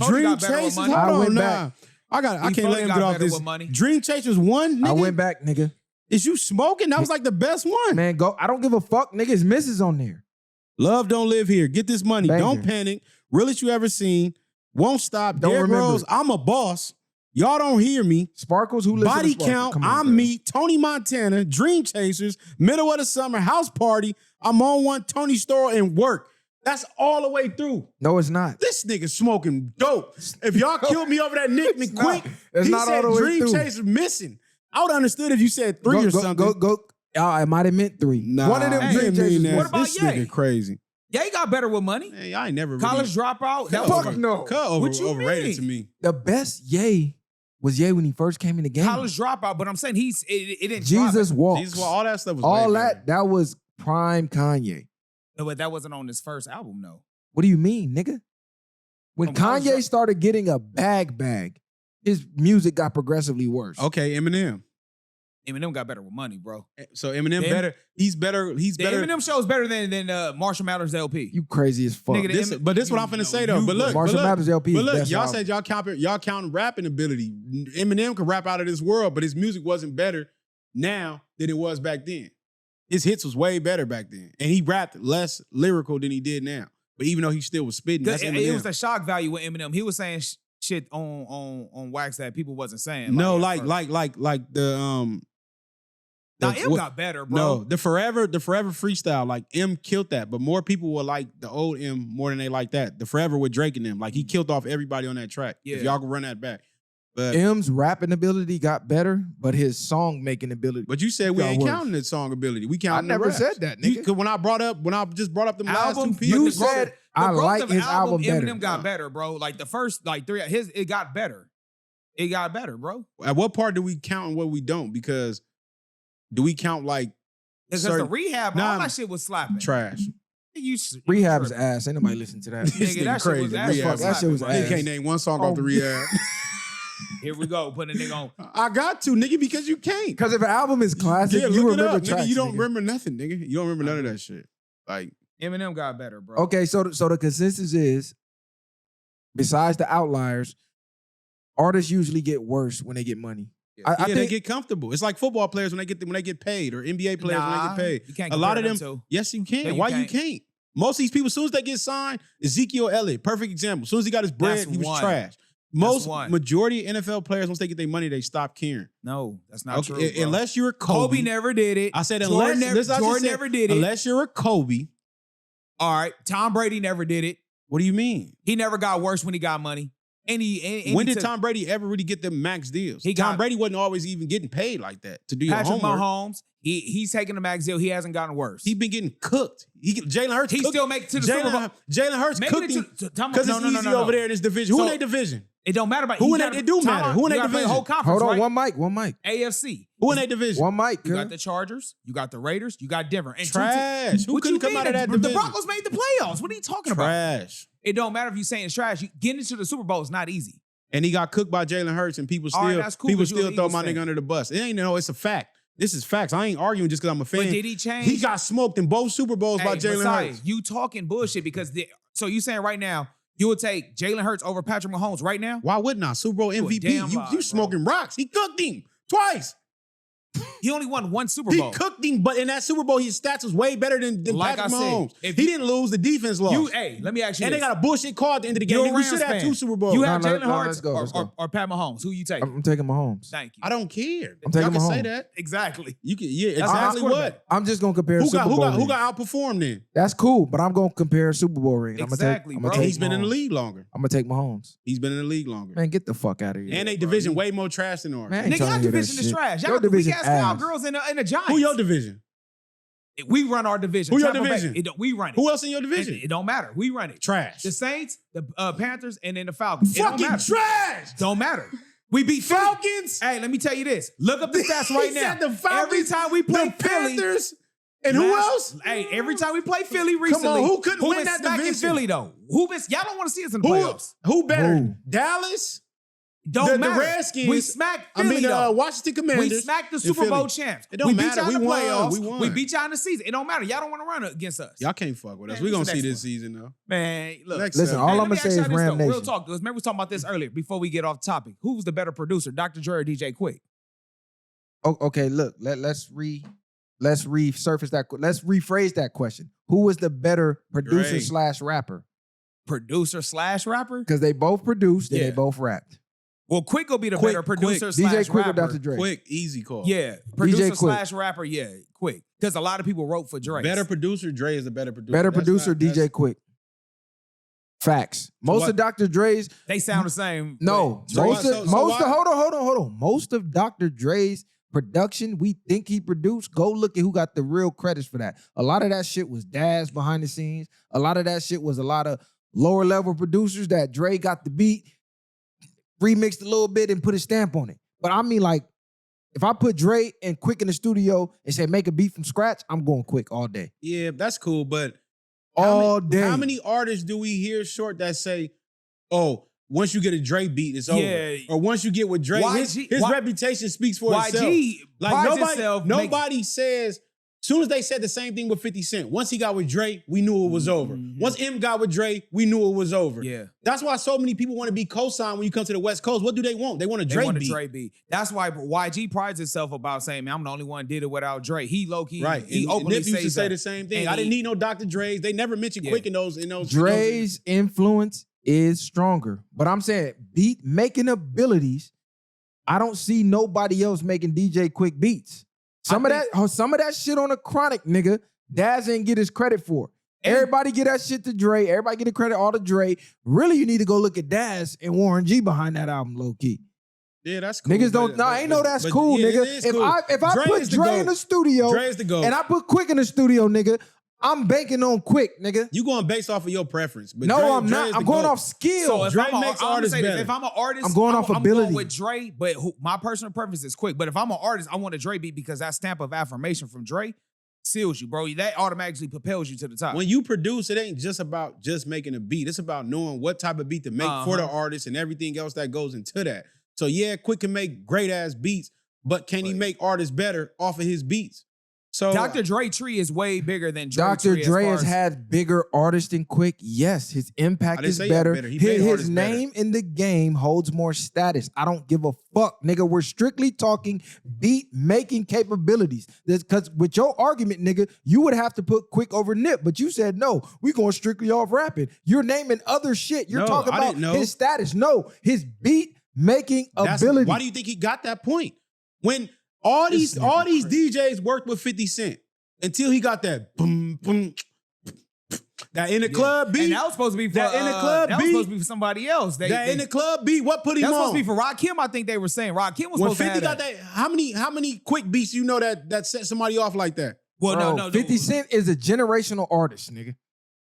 Dream Chasers, hold on now. I can't let him get off this. Dream Chasers 1, nigga. I went back, nigga. Is you smoking? That was like the best one. Man, go. I don't give a fuck, nigga. It's misses on there. Love don't live here. Get this money. Banger. Don't panic. Realest you ever seen. Won't stop. Don't Derrick remember. Rose, I'm a boss. Y'all don't hear me. Sparkles, who listens Body to Sparkles? Count, Come on, I'm bro. me. Tony Montana, Dream Chasers, Middle of the Summer, House Party. I'm on one. Tony Store and Work. That's all the way through. No, it's not. This nigga smoking dope. If y'all killed me over that Nick McQuick, It's he not said all the way Dream through. Chasers missing. I would have understood if you said 3 or something. I might have meant 3. Nah, One of them he Dream didn't mean Chasers. that. What about This Ye? nigga crazy. Yeah, he got better with money. Hey, I ain't never College really, Dropout. That Cut was no. What you overrated mean? to me. The best Ye was Ye when he first came in the game. College Dropout, but I'm saying it didn't. Jesus drop. Walks. Jesus, all that stuff was all way that, better. that was prime Kanye. No, but that wasn't on his first album, though. What do you mean, nigga? When From College Kanye Drop- started getting a bag, his music got progressively worse. Okay, Eminem. Eminem got better with money, bro. So Eminem Them- better. He's better. He's The better. Eminem show is better than Marshall Mathers LP. You crazy as fuck. Nigga, This, but this is what I'm finna say though. But look, Marshall Mathers LP is but look, best y'all album. said y'all counting rapping ability. Eminem could rap out of this world, but his music wasn't better now than it was back then. His hits was way better back then, and he rapped less lyrical than he did now. But even though he still was spitting, that's Eminem. It was the shock value with Eminem. He was saying shit on wax that people wasn't saying. No, like the Now M got better, bro. No, the forever freestyle, like M killed that, but more people will like the old M more than they like that. The forever with Drake and them, like he killed off everybody on that track. Yeah. If y'all can run that back, But M's rapping ability got better, but his song making ability. But you said we ain't worse. counting his song ability. We I counting the never raps. said that, nigga. Because when I just brought up the last two pieces. You said I like his album better. Eminem got better, bro. Like the first like 3, it got better. It got better, bro. At what part do we count and what we don't? Because do we count like Because the Rehab, all that shit was slapping. Trash. Rehab is ass. Ain't nobody listen to that. Nigga, that shit was ass. Rehab. That shit was Nigga ass. can't name one song off the Rehab. Here we go, putting a nigga on. I got to, nigga, because you can't. Because if an album is classic, Yeah, you look it remember up, tracks. nigga. You don't nigga. remember nothing, nigga. You don't remember none of that shit. Like Eminem got better, bro. Okay, so the consensus is, besides the outliers, artists usually get worse when they get money. Yeah, I think they get comfortable. It's like football players when they get paid, or NBA players when they get paid. You can't a lot of compare them. them to. Yes, you can. No, you Why can't. you can't? Most of these people, as soon as they get signed, Ezekiel Elliott, perfect example. As soon as he got his bread, That's he was one. trash. Majority of NFL players, once they get their money, they stop caring. No, that's not true. Bro. Unless you're a Kobe. Kobe never did it. I said Jordan unless never did it. Unless you're a Kobe. All right, Tom Brady never did it. What do you mean? He never got worse when he got money. When did Tom Brady ever really get them max deals? Tom Brady wasn't always even getting paid like that to do your Patrick homework. Mahomes, he's taking the max deal. He hasn't gotten worse. He's been getting cooked. Jalen Hurts. He still make it to the Super Bowl. Jalen Hurts cooked him because it's easy over there in this division. Who in their division? It don't matter about who in that. It do matter. Who in their division? Whole conference, Hold on, right? one mic. AFC. Who in their division? One mic. You got the Chargers. You got the Raiders. You got Denver. And trash. Who couldn't come out of that division? The Broncos made the playoffs. What are you talking about? Trash. It don't matter if you're saying it's trash. Getting into the Super Bowl is not easy. And he got cooked by Jalen Hurts, and people still throw my nigga under the bus. It ain't it's a fact. This is facts. I ain't arguing just because I'm a fan. But did he change? He got smoked in both Super Bowls by Jalen Hurts. You talking bullshit because so you saying right now you would take Jalen Hurts over Patrick Mahomes right now? Why wouldn't I? Super Bowl MVP. You smoking rocks. He cooked him twice. He only won one Super Bowl. He cooked him, but in that Super Bowl, his stats was way better than Patrick Mahomes. He didn't lose, the defense lost. Let me ask you And this. they got a bullshit call at the end of the game. We should have 2 Super Bowls. You have Jalen Hurts or Pat Mahomes. Who you taking? I'm taking Mahomes. Thank you. I don't care. I'm taking Y'all can Mahomes. say that. Exactly. You can, exactly what? I'm just gonna compare Who Super Bowl got outperformed then? That's cool, but I'm gonna compare Super Bowl ring. Exactly, bro. He's been in the league longer. I'm gonna take Mahomes. He's been in the league longer. Man, get the fuck out of here. And they division way more trash than ours. Man, Nigga, our division is trash. Y'all got the weak ass Cowgirls in the Giants. Who your division? We run our division. Who your division? We run it. Who else in your division? It don't matter. We run it. Trash. The Saints, the Panthers, and then the Falcons. Fucking trash. Don't matter. We beat Falcons. Hey, let me tell you this. Look up the stats right now. The Falcons, every time we play the Philly, Panthers, and who else? Hey, every time we play Philly recently, Come on, who couldn't win been that smacking division? Philly though? Y'all don't want to see us in the playoffs. Who better? Who? Dallas? Don't matter. The Redskins. We smacked Philly though. Washington Commanders. We smacked the Super Bowl champs. It don't we matter. beat y'all in the We won. playoffs. We won. We beat y'all in the season. It don't matter. Y'all don't want to run against us. Y'all can't fuck with us. Man, We're going what's to see the this next season, though. Man, look. Listen, all I'm let gonna me say ask is y'all this, Ram though. Nation. Real talk. Remember we was talking about this earlier before we get off topic. Who was the better producer, Dr. Dre or DJ Quik? Okay, look, let's resurface that. Let's rephrase that question. Who was the better producer / rapper? Producer/rapper? Because they both produced and Yeah. they both rapped. Well, Quik will be the better producer DJ / Quik or rapper. Dr. Dre? Quick, easy call. Yeah, producer / rapper. Yeah, Quik. Because a lot of people wrote for Dre. Better producer, Dre is the better producer. Better That's producer, not- DJ Quik. Facts. Most of Dr. Dre's They sound the same. no. So Most why- of so most of why- hold on. Most of Dr. Dre's production we think he produced. Go look at who got the real credits for that. A lot of that shit was Daz behind the scenes. A lot of that shit was a lot of lower level producers that Dre got the beat, remixed a little bit and put a stamp on it. But I mean, like, if I put Dre and Quik in the studio and say make a beat from scratch, I'm going Quik all day. Yeah, that's cool, but All day. How many artists do we hear short that say, oh, once you get a Dre beat, it's over? Or once you get with Dre, his reputation speaks for itself. Like nobody says, as soon as they said the same thing with 50 Cent, once he got with Dre, we knew it was over. Once M got with Dre, we knew it was over. Yeah. That's why so many people want to be co-signed when you come to the West Coast. What do they want? They want a Dre beat. Dre beat. That's why YG prides itself about saying, man, I'm the only one did it without Dre. He low-key, Right. he and openly Nip used to says say that. the same thing. And I didn't need no Dr. Dre's. They never mentioned Quik in those. Dre's influence is stronger. But I'm saying beat making abilities, I don't see nobody else making DJ Quik beats. Some of that shit on a Chronic, nigga, Daz didn't get his credit for. Everybody get that shit to Dre. Everybody get the credit all to Dre. Really, you need to go look at Daz and Warren G behind that album, low key. Yeah, that's cool. Niggas don't. No, I ain't know that's cool, yeah, nigga. it is If cool. I put Dre in the studio, Dre's the GOAT. and I put Quik in the studio, nigga, I'm banking on Quik, nigga. You going based off of your preference. But No, Dre, I'm not. I'm going off skill. So if Dre I'm makes I'm artists say this, better. if I'm an artist, I'm going off I'm ability. going with Dre, but my personal preference is Quik. But if I'm an artist, I want a Dre beat because that stamp of affirmation from Dre seals you, bro. That automatically propels you to the top. When you produce, it ain't just about just making a beat. It's about knowing what type of beat to make for the artist and everything else that goes into that. So yeah, Quik can make great ass beats, but can he make artists better off of his beats? So Dr. Dre tree is way bigger than Dre Dr. tree Dre as has far as, had bigger artists than Quik. Yes, his impact is better. He made His artists better. name in the game holds more status. I don't give a fuck, nigga. We're strictly talking beat making capabilities. Because with your argument, nigga, you would have to put Quik over Nip, but you said no. We going strictly off rapping. You're naming other shit. You're No, talking I about didn't know. his status. No, his beat making ability. Why do you think he got that point? When all these DJs worked with 50 Cent until he got that boom boom. That in the club beat. and that was supposed to be for that in the club that was beat. supposed to be for somebody else. That in the club beat. What put him that was on? supposed to be for Rakim. I think they were saying Rakim was When supposed to 50 have got that, how many quick beats you know that set somebody off like that? Well, Bro, no. 50 Cent is a generational artist, nigga.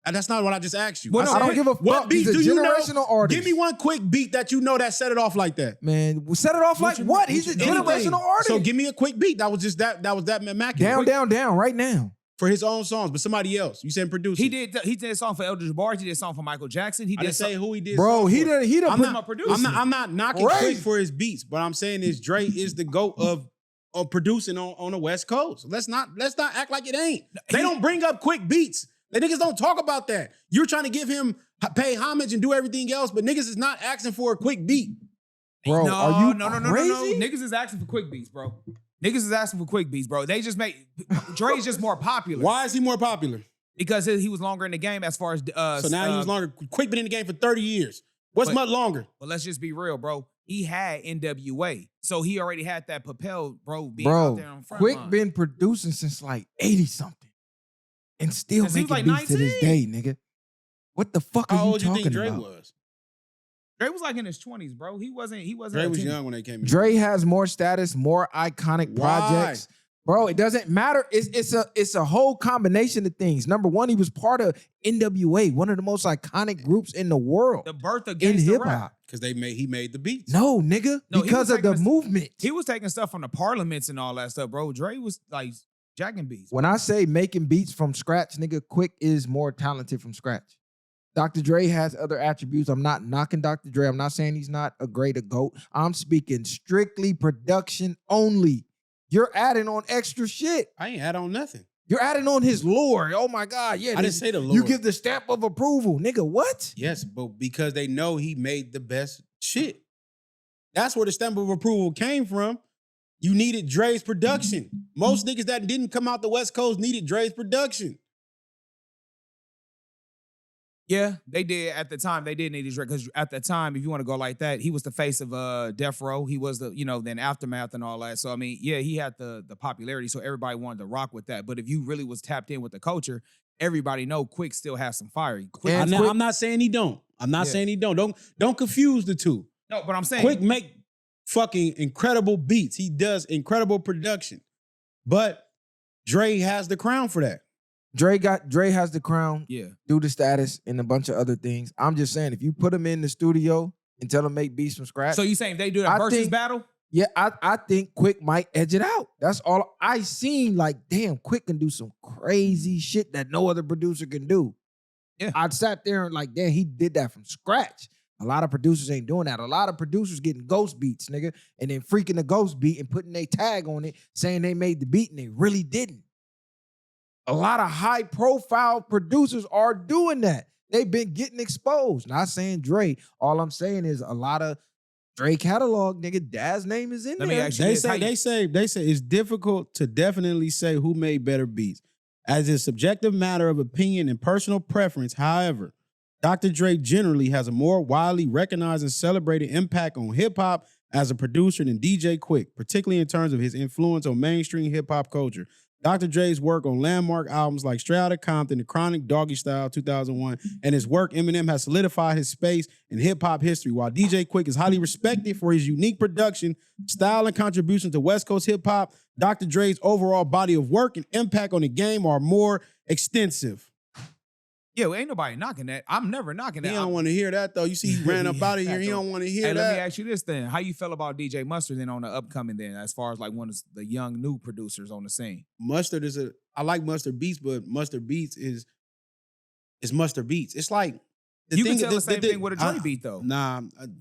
And that's not what I just asked you. Well, no, I don't give a What fuck. beat He's a do you know? generational artist. Give me one quick beat that you know that set it off like that. Man, set it off like what? He's a generational artist. So give me a quick beat. That was that immaculate. down, right now. For his own songs, but somebody else. You said producer. He did a song for Elder Jabbar. He did a song for Michael Jackson. He I did didn't say who he did. Bro, songs he for. done I'm put my not, producer. I'm not knocking Crazy. Quik for his beats, but I'm saying is Dre is the GOAT of producing on the West Coast. Let's not act like it ain't. They don't bring up Quik beats. The niggas don't talk about that. You're trying to give him pay homage and do everything else, but niggas is not asking for a quick beat. Bro, no, are you no. crazy? Niggas is asking for quick beats, bro. Niggas is asking for quick beats, bro. They just make Dre's just more popular. Why is he more popular? Because he was longer in the game as far as So now he was longer. Quik been in the game for 30 years. What's much longer? But let's just be real, bro. He had NWA, so he already had that propel, bro. Being out there on front Quik line. been producing since like 80 something, and still Since he was making like beats to this 19. day, nigga. What the fuck are How you old do you talking think Dre about? was? Dre was like in his 20s, bro. He wasn't. Dre a was teen- young when they came in. Dre has more status, more iconic Why? projects. Bro, it doesn't matter. It's a whole combination of things. Number one, he was part of NWA, one of the most iconic groups in the world The birth of in gangsta hip rap. hop. Because he made the beats. No, nigga, No, he because was of the taking movement. He was taking stuff from the parliaments and all that stuff, bro. Dre was like jacking beats. When I say making beats from scratch, nigga, Quik is more talented from scratch. Dr. Dre has other attributes. I'm not knocking Dr. Dre. I'm not saying he's not a GOAT. I'm speaking strictly production only. You're adding on extra shit. I ain't add on nothing. You're adding on his lore. Oh my God. Yeah. I didn't say the lore. You give the stamp of approval. Nigga, what? Yes, but because they know he made the best shit. That's where the stamp of approval came from. You needed Dre's production. Most niggas that didn't come out the West Coast needed Dre's production. Yeah, they did at the time. They did need his because at the time, if you want to go like that, he was the face of Death Row. He was the then Aftermath and all that. So I mean, yeah, he had the popularity, so everybody wanted to rock with that. But if you really was tapped in with the culture, everybody know Quik still has some fire. Quik, I'm not saying he don't. I'm not saying he don't. Don't confuse the two. no, but I'm saying Quik make fucking incredible beats. He does incredible production. But Dre has the crown for that. Dre has the crown yeah. due to status and a bunch of other things. I'm just saying, if you put him in the studio and tell him make beats from scratch. So you saying if they do that I versus think- battle? Yeah, I think Quik might edge it out. That's all I seen. Like, damn, Quik can do some crazy shit that no other producer can do. Yeah. I sat there and like, damn, he did that from scratch. A lot of producers ain't doing that. A lot of producers getting ghost beats, nigga, and then freaking the ghost beat and putting their tag on it, saying they made the beat and they really didn't. A lot of high-profile producers are doing that. They've been getting exposed. Not saying Dre. All I'm saying is a lot of Dre catalog, nigga. Dad's name is in Let me there. ask you They this. say it's difficult to definitely say who made better beats, as a subjective matter of opinion and personal preference. However, Dr. Dre generally has a more widely recognized and celebrated impact on hip hop as a producer than DJ Quik, particularly in terms of his influence on mainstream hip hop culture. Dr. Dre's work on landmark albums like Straight Outta Compton, The Chronic, Doggy Style, 2001, and his work, Eminem, has solidified his space in hip-hop history, while DJ Quik is highly respected for his unique production, style, and contribution to West Coast hip-hop. Dr. Dre's overall body of work and impact on the game are more extensive. Yeah, well, ain't nobody knocking that. I'm never knocking that. He don't want to hear that, though. You see, he ran up out of here. He don't want to hear that. Let me ask you this then. How you feel about DJ Mustard then on the upcoming then, as far as like one of the young new producers on the scene? Mustard is I like Mustard Beats, but Mustard Beats is Mustard Beats. It's like you can tell the same thing with a Dre beat though. Nah,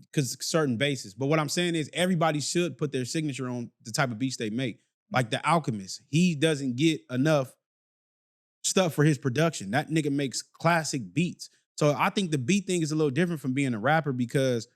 because certain bases. But what I'm saying is everybody should put their signature on the type of beats they make. Like The Alchemist, he doesn't get enough stuff for his production. That nigga makes classic beats. So I think the beat thing is a little different from being a rapper because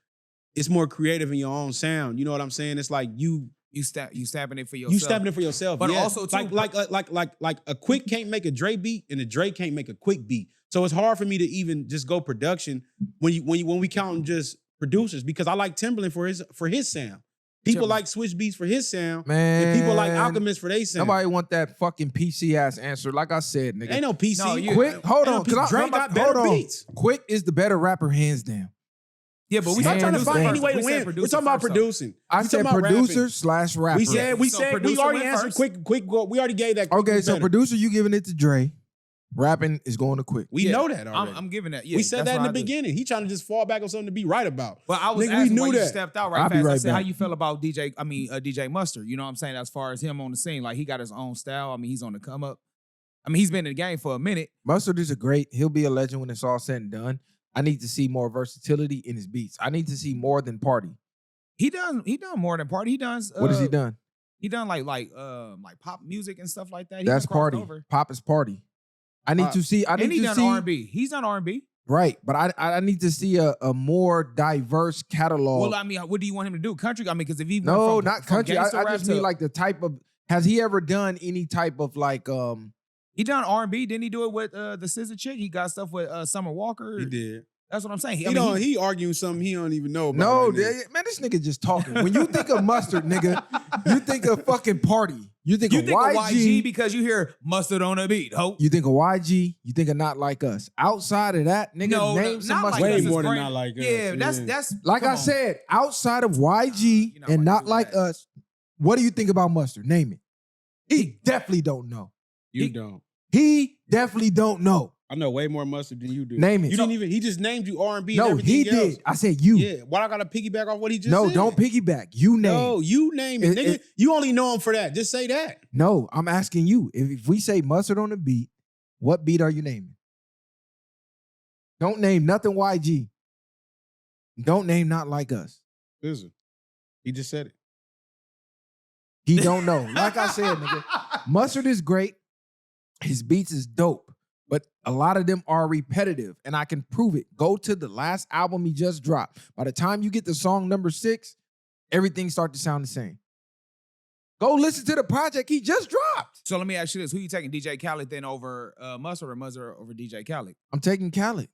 it's more creative in your own sound. You know what I'm saying? It's like you stabbing it for yourself. You stabbing it for yourself. But yeah. also too, like a Quik can't make a Dre beat and a Dre can't make a Quik beat. So it's hard for me to even just go production when we count just producers, because I like Timberland for his sound. People like Switch Beats for his sound. Man, and people like Alchemist for their sound. Nobody want that fucking PC ass answer. Like I said, nigga. Ain't no PC. No, Quik, hold on. Dre got better beats. Quik is the better rapper, hands down. Yeah, but we Stop trying to producer find first. any way to We said win. We're talking about first, producing. I We said talking about producer rapping. slash rapper. We So we producer already went answered first. Quik. We already gave that. Quik Okay, was so better. producer, you giving it to Dre. Rapping is going to Quik. We know that already. I'm giving that. Yeah, we said that's that in what the I do. beginning. He trying to just fall back on something to be right about. But I was Nigga, asking we why knew you that. stepped out right I'll be fast. I right said, how back. you feel about DJ Mustard? You know what I'm saying? As far as him on the scene, like he got his own style. I mean, he's on the come up. I mean, he's been in the game for a minute. Mustard is he'll be a legend when it's all said and done. I need to see more versatility in his beats. I need to see more than Party. He done more than Party. He does. What has he done? He done like pop music and stuff like that. He That's done crossed Party. over. Pop is Party. I need to see. And he done R&B. He's done R&B. Right, but I need to see a more diverse catalog. Well, I mean, what do you want him to do? Country? I mean, because if he no, went not country. I just mean to, like the type of. Has he ever done any type of like? He done R&B. Didn't he do it with the SZA chick? He got stuff with Summer Walker. He did. That's what I'm saying. He arguing something he don't even know about. No, right man, this nigga just talking. When you think of Mustard, nigga, you think of fucking Party. You think of YG because you hear Mustard on a beat, ho. You think of YG. You think of Not Like Us. Outside of that, nigga, name some Not Mustard. Like Way Us more is than great. Not Like Us. Yeah, that's like I said, outside of YG You're not and about Not to do Like that. Us, what do you think about Mustard? Name it. He definitely don't know. You don't. He definitely don't know. I know way more Mustard than you do. Name it. You didn't even. He just named you R&B. No, and everything he else. did. I said you. Yeah. Why I gotta piggyback off what he just No, said? don't piggyback. You name. No, you name it, nigga. You only know him for that. Just say that. No, I'm asking you. If we say Mustard on the beat, what beat are you naming? Don't name nothing YG. Don't name Not Like Us. Listen, he just said it. He don't know. Like I said, nigga, Mustard is great. His beats is dope, but a lot of them are repetitive, and I can prove it. Go to the last album he just dropped. By the time you get to song number 6, everything starts to sound the same. Go listen to the project he just dropped. So let me ask you this: who you taking, DJ Khaled then over Mustard or Mustard over DJ Khaled? I'm taking Khaled.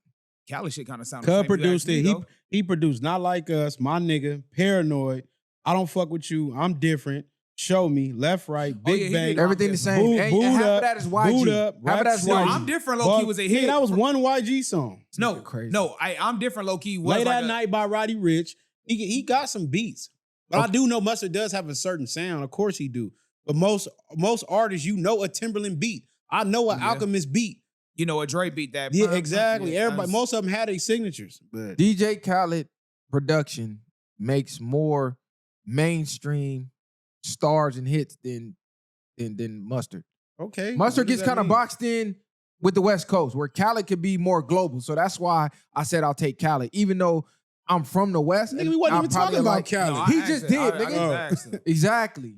Khaled shit kind of sounds. Cub produced it. He produced Not Like Us, My Nigga, Paranoid, I Don't Fuck With You, I'm Different, Show Me, Left Right, Big Bang. Everything the same. And half of that is YG. Boot Up, Half of that's YG. I'm Different. Low key was a hit. Yeah, that was one YG song. No, I'm Different. Low key was Late like at Night by Roddy Ricch. He got some beats, but I do know Mustard does have a certain sound. Of course he do. But most artists, you know a Timberland beat. I know an Alchemist beat. You know a Dre beat that. Yeah, exactly. Everybody, most of them had their signatures. But DJ Khaled production makes more mainstream stars and hits than Mustard. okay, Mustard gets kind of boxed in with the West Coast, where Khaled could be more global. So that's why I said I'll take Khaled, even though I'm from the West. Nigga, we wasn't even talking about Khaled. No, He just did, nigga. Exactly.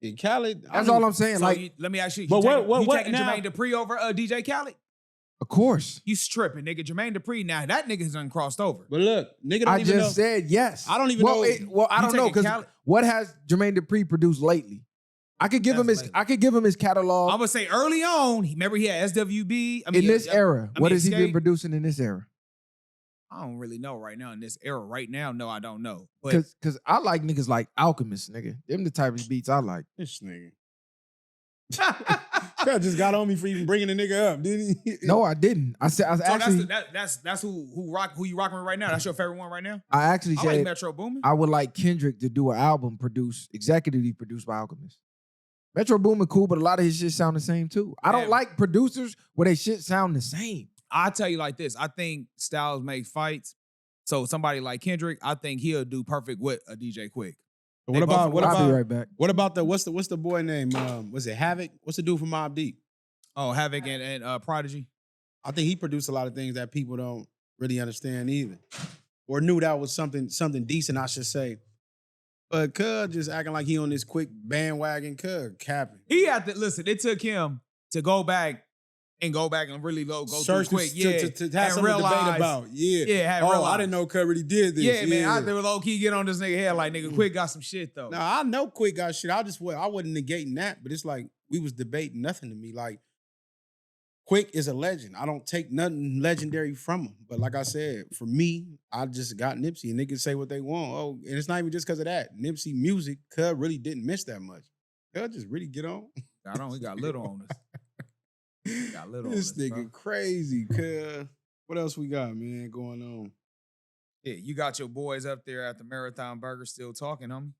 Yeah, Khaled. That's all I'm saying. So Like, let me ask you. But You what taking now? Jermaine Dupri over DJ Khaled? of course. You stripping, nigga. Jermaine Dupri. Now that nigga's done crossed over. But look, nigga don't I even know. just said yes. I don't even know. I don't know, taking because Khaled? what has Jermaine Dupri produced lately? I could give him his catalog. I'm gonna say early on. Remember he had SWB. In this era, what has he been Escape. producing in this era? I don't really know right now in this era. Right now, no, I don't know. But Because I like niggas like Alchemist, nigga. Them the type of beats I like. This nigga. Cuz just got on me for even bringing the nigga up, didn't he? No, I didn't. I said So actually. that's who you rocking with right now. That's your favorite one right now. I actually I said like Metro Boomin. I would like Kendrick to do an album executively produced by Alchemist. Metro Boomin cool, but a lot of his shit sound the same too. I don't like producers where they shit sound the same. I'll tell you like this. I think styles make fights. So somebody like Kendrick, I think he'll do perfect with a DJ Quik. What about I'll be right back. What about what's the boy name? Was it Havoc? What's the dude from Mobb Deep? Oh, Havoc and Prodigy. I think he produced a lot of things that people don't really understand either, or knew that was something decent, I should say. But Cuz just acting like he on this quick bandwagon. Cuz capping. He had to listen. It took him to go back and really go search through Quik, to have something to debate about. I didn't know Cuz really did this. Yeah, man. I think low key get on this nigga head like nigga. Quik got some shit though. Now I know Quik got shit. I wasn't negating that, but it's like we was debating nothing to me. Like Quik is a legend. I don't take nothing legendary from him. But like I said, for me, I just got Nipsey, and niggas say what they want. Oh, and it's not even just because of that. Nipsey music, Cuz really didn't miss that much. Cuz just really get on. I don't. He got little on us. Got little This on us, nigga bro. crazy, Cuz. What else we got, man, going on? Yeah, you got your boys up there at the Marathon Burger still talking, homie.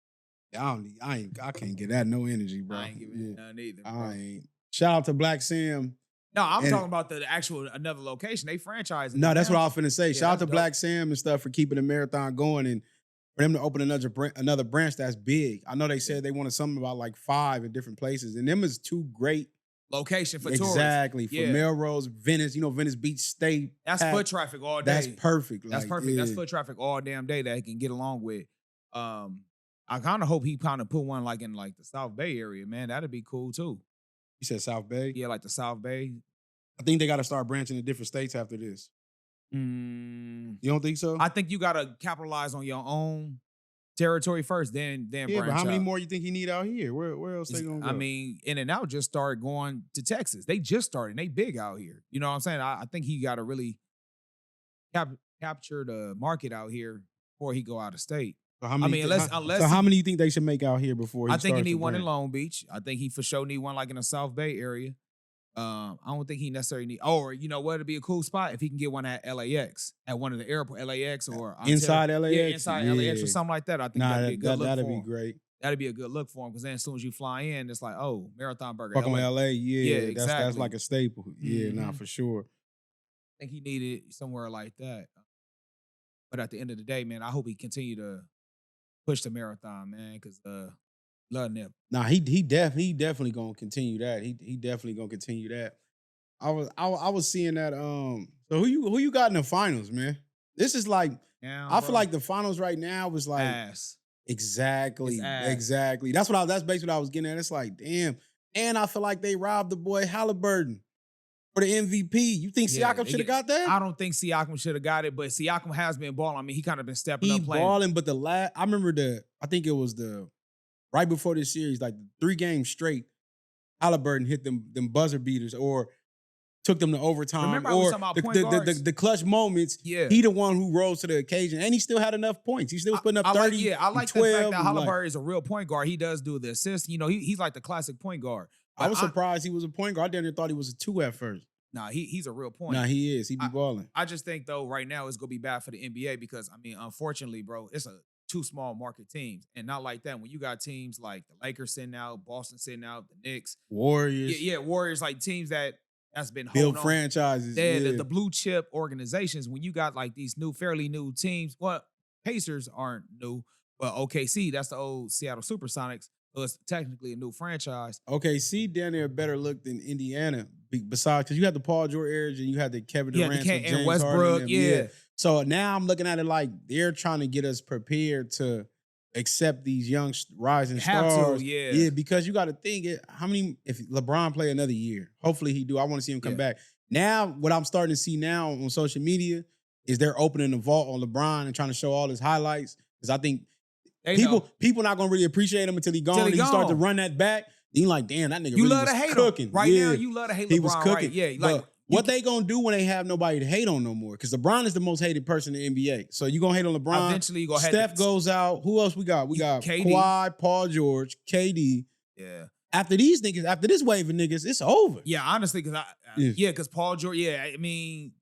I can't get that no energy, bro. I ain't giving none either. Bro. I ain't. Shout out to Black Sam. No, I'm talking about the actual another location. They franchise. No, that's what I was finna say. Yeah, Shout out to dope. Black Sam and stuff for keeping the marathon going and for them to open another branch that's big. I know they said they wanted something about like 5 in different places, and them is 2 great location for tourists. Exactly. For Yeah. Melrose, Venice, Venice Beach State. That's foot traffic all day. That's perfect. That's like, perfect. That's yeah. foot traffic all damn day that he can get along with. I kind of hope he kind of put one like in like the South Bay area, man. That'd be cool too. You said South Bay? Yeah, like the South Bay. I think they got to start branching to different states after this. You don't think so? I think you got to capitalize on your own territory first, then yeah, branch but how many out. more you think he need out here? Where else they gonna go? I mean, In-N-Out just started going to Texas. They just started. They big out here. You know what I'm saying? I think he got to really capture the market out here before he go out of state. So how many, unless so how many you think they should make out here before he I think he starts need to one in branch? Long Beach. I think he for sure need one like in the South Bay area. I don't think he necessarily need. Or you know what? It'd be a cool spot if he can get one at LAX, at one of the airport, LAX or Inside LAX? Yeah, inside LAX or Yeah. something like that. I think that'd be a good look that'd for be him. great. That'd be a good look for him because then as soon as you fly in, it's like, oh, Marathon Burger. Fucking with LA. LA, yeah, exactly. that's like a staple. Yeah, nah, Mhm. for sure. I think he needed somewhere like that. But at the end of the day, man, I hope he continue to push the marathon, man, because love Nip. Nah, he definitely gonna continue that. He definitely gonna continue that. I was seeing that. So who you got in the finals, man? This is like I feel like the finals right now was like ass. Exactly. It's ass. Exactly. That's basically what I was getting at. It's like, damn. And I feel like they robbed the boy Halliburton for the MVP. You think Yeah, Siakam should have got that? I don't think Siakam should have got it, but Siakam has been balling. I mean, he kind of been stepping He up playing. balling, but I remember I think it was right before this series, like 3 games straight, Halliburton hit them buzzer beaters or took them to overtime. Remember I was or talking about point guards? the clutch moments. Yeah. He the one who rose to the occasion, and he still had enough points. He still was putting up 30. I like 12, the fact that and, like, Halliburton is a real point guard. He does do the assist. You know, he's like the classic point guard. I was surprised he was a point guard. I damn near thought he was a 2 at first. Nah, he's a real point. Nah, he is. He be balling. I just think though, right now it's gonna be bad for the NBA because I mean, unfortunately, bro, it's a 2 small market teams, and not like that. When you got teams like the Lakers sitting out, Boston sitting out, the Knicks, Warriors. yeah, Warriors, like teams that's been Build holding on. franchises. Yeah, the blue chip organizations. When you got like these fairly new teams, well, Pacers aren't new, but OKC, that's the old Seattle Supersonics. So it's technically a new franchise. OKC down there better look than Indiana. Besides, because you had the Paul George era and you had the Kevin Yeah, Durant and James Westbrook, Harden, them. yeah. So now I'm looking at it like they're trying to get us prepared to accept these young rising Have to, stars. yeah. Yeah, because you got to think how many. If LeBron play another year, hopefully he do. I want to see him come back. Now, what I'm starting to see now on social media is they're opening the vault on LeBron and trying to show all his highlights. Because I think people not gonna really appreciate him until he gone. And you start to run that back. You like, damn, that nigga You really love was to hate cooking. him. Right now, you love to hate LeBron. He was cooking. Right? Yeah, But like what they gonna do when they have nobody to hate on no more? Because LeBron is the most hated person in the NBA. So you gonna hate on LeBron. Eventually, you gonna hate Steph goes out. Who else we got? We got KD. Kawhi, Paul George, KD. Yeah. after these niggas, after this wave of niggas, it's over. Yeah, honestly, because because Paul George, I mean,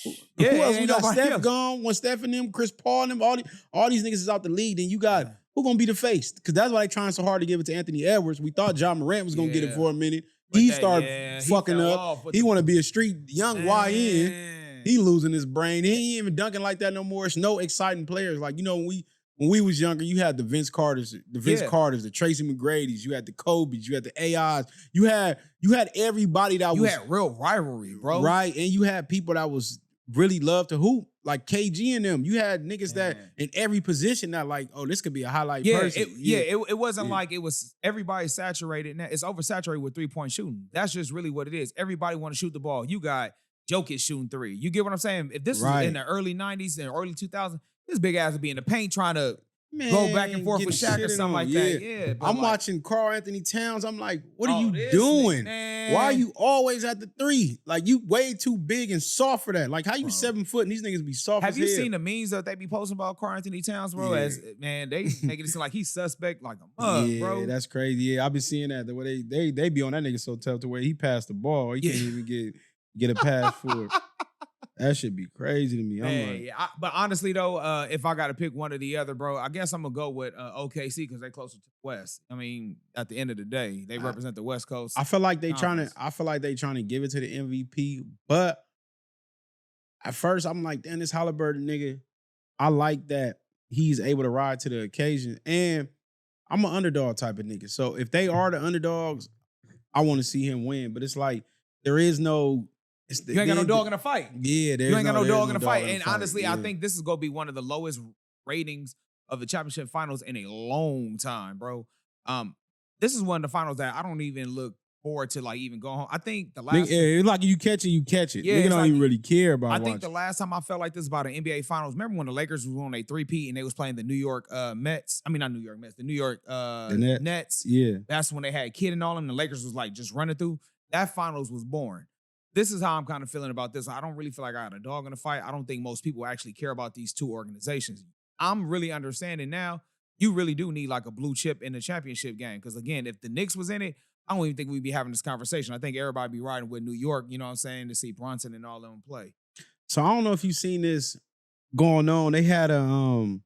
who else? We got Steph gone. When Steph and them, Chris Paul and them, all these niggas is out the league. Then you got who gonna be the face? Because that's why they trying so hard to give it to Anthony Edwards. We thought John Morant was gonna get it for a minute. He started fucking up. He want to be a street young YN. He losing his brain. He ain't even dunking like that no more. It's no exciting players. Like, you know, when we was younger, you had the Vince Carters, the Tracy McGrady's, you had the Kobe's, you had the AIs. You had everybody that you had real rivalry, bro. Right. And you had people that was really love to hoop, like KG and them. You had niggas that in every position that like, oh, this could be a highlight person. It wasn't like it was everybody saturated. Now it's oversaturated with 3-point shooting. That's just really what it is. Everybody want to shoot the ball. You got Jokic shooting 3. You get what I'm saying? If this was in the early 90s and early 2000s, this big ass would be in the paint trying to go back and forth with Shaq or something like that. Yeah, I'm watching Karl Anthony Towns. I'm like, what are you doing? Why are you always at the 3? Like, you way too big and soft for that. Like, how you 7 foot and these niggas be soft as hell? Have you seen the memes that they be posting about Karl Anthony Towns, bro? They making it seem like he's suspect like a mug, bro. Yeah, that's crazy. Yeah, I've been seeing that. The way they be on that nigga so tough to where he passed the ball. He can't even get a pass for it. That should be crazy to me. But honestly though, if I got to pick one or the other, bro, I guess I'm gonna go with OKC because they're closer to the West. I mean, at the end of the day, they represent the West Coast. I feel like they trying to give it to the MVP, but at first I'm like, damn, this Halliburton nigga, I like that he's able to ride to the occasion, and I'm an underdog type of nigga. So if they are the underdogs, I want to see him win. But it's like there is no. You ain't got no dog in the fight. Yeah, you ain't got no dog in the fight. And honestly, I think this is gonna be one of the lowest ratings of the championship finals in a long time, bro. This is one of the finals that I don't even look forward to, like, even going home. I think the last it's like you catch it. Yeah, nigga don't even really care about. I think the last time I felt like this about an NBA finals, remember when the Lakers was on a 3-peat and they was playing the New York Mets? I mean, not New York Mets, the New York Nets. Yeah, that's when they had Kid and all them. The Lakers was like just running through. That finals was boring. This is how I'm kind of feeling about this. I don't really feel like I got a dog in the fight. I don't think most people actually care about these two organizations. I'm really understanding now, you really do need like a blue chip in the championship game. Because again, if the Knicks was in it, I don't even think we'd be having this conversation. I think everybody be riding with New York, you know what I'm saying, to see Brunson and all of them play. So I don't know if you've seen this going on. They had the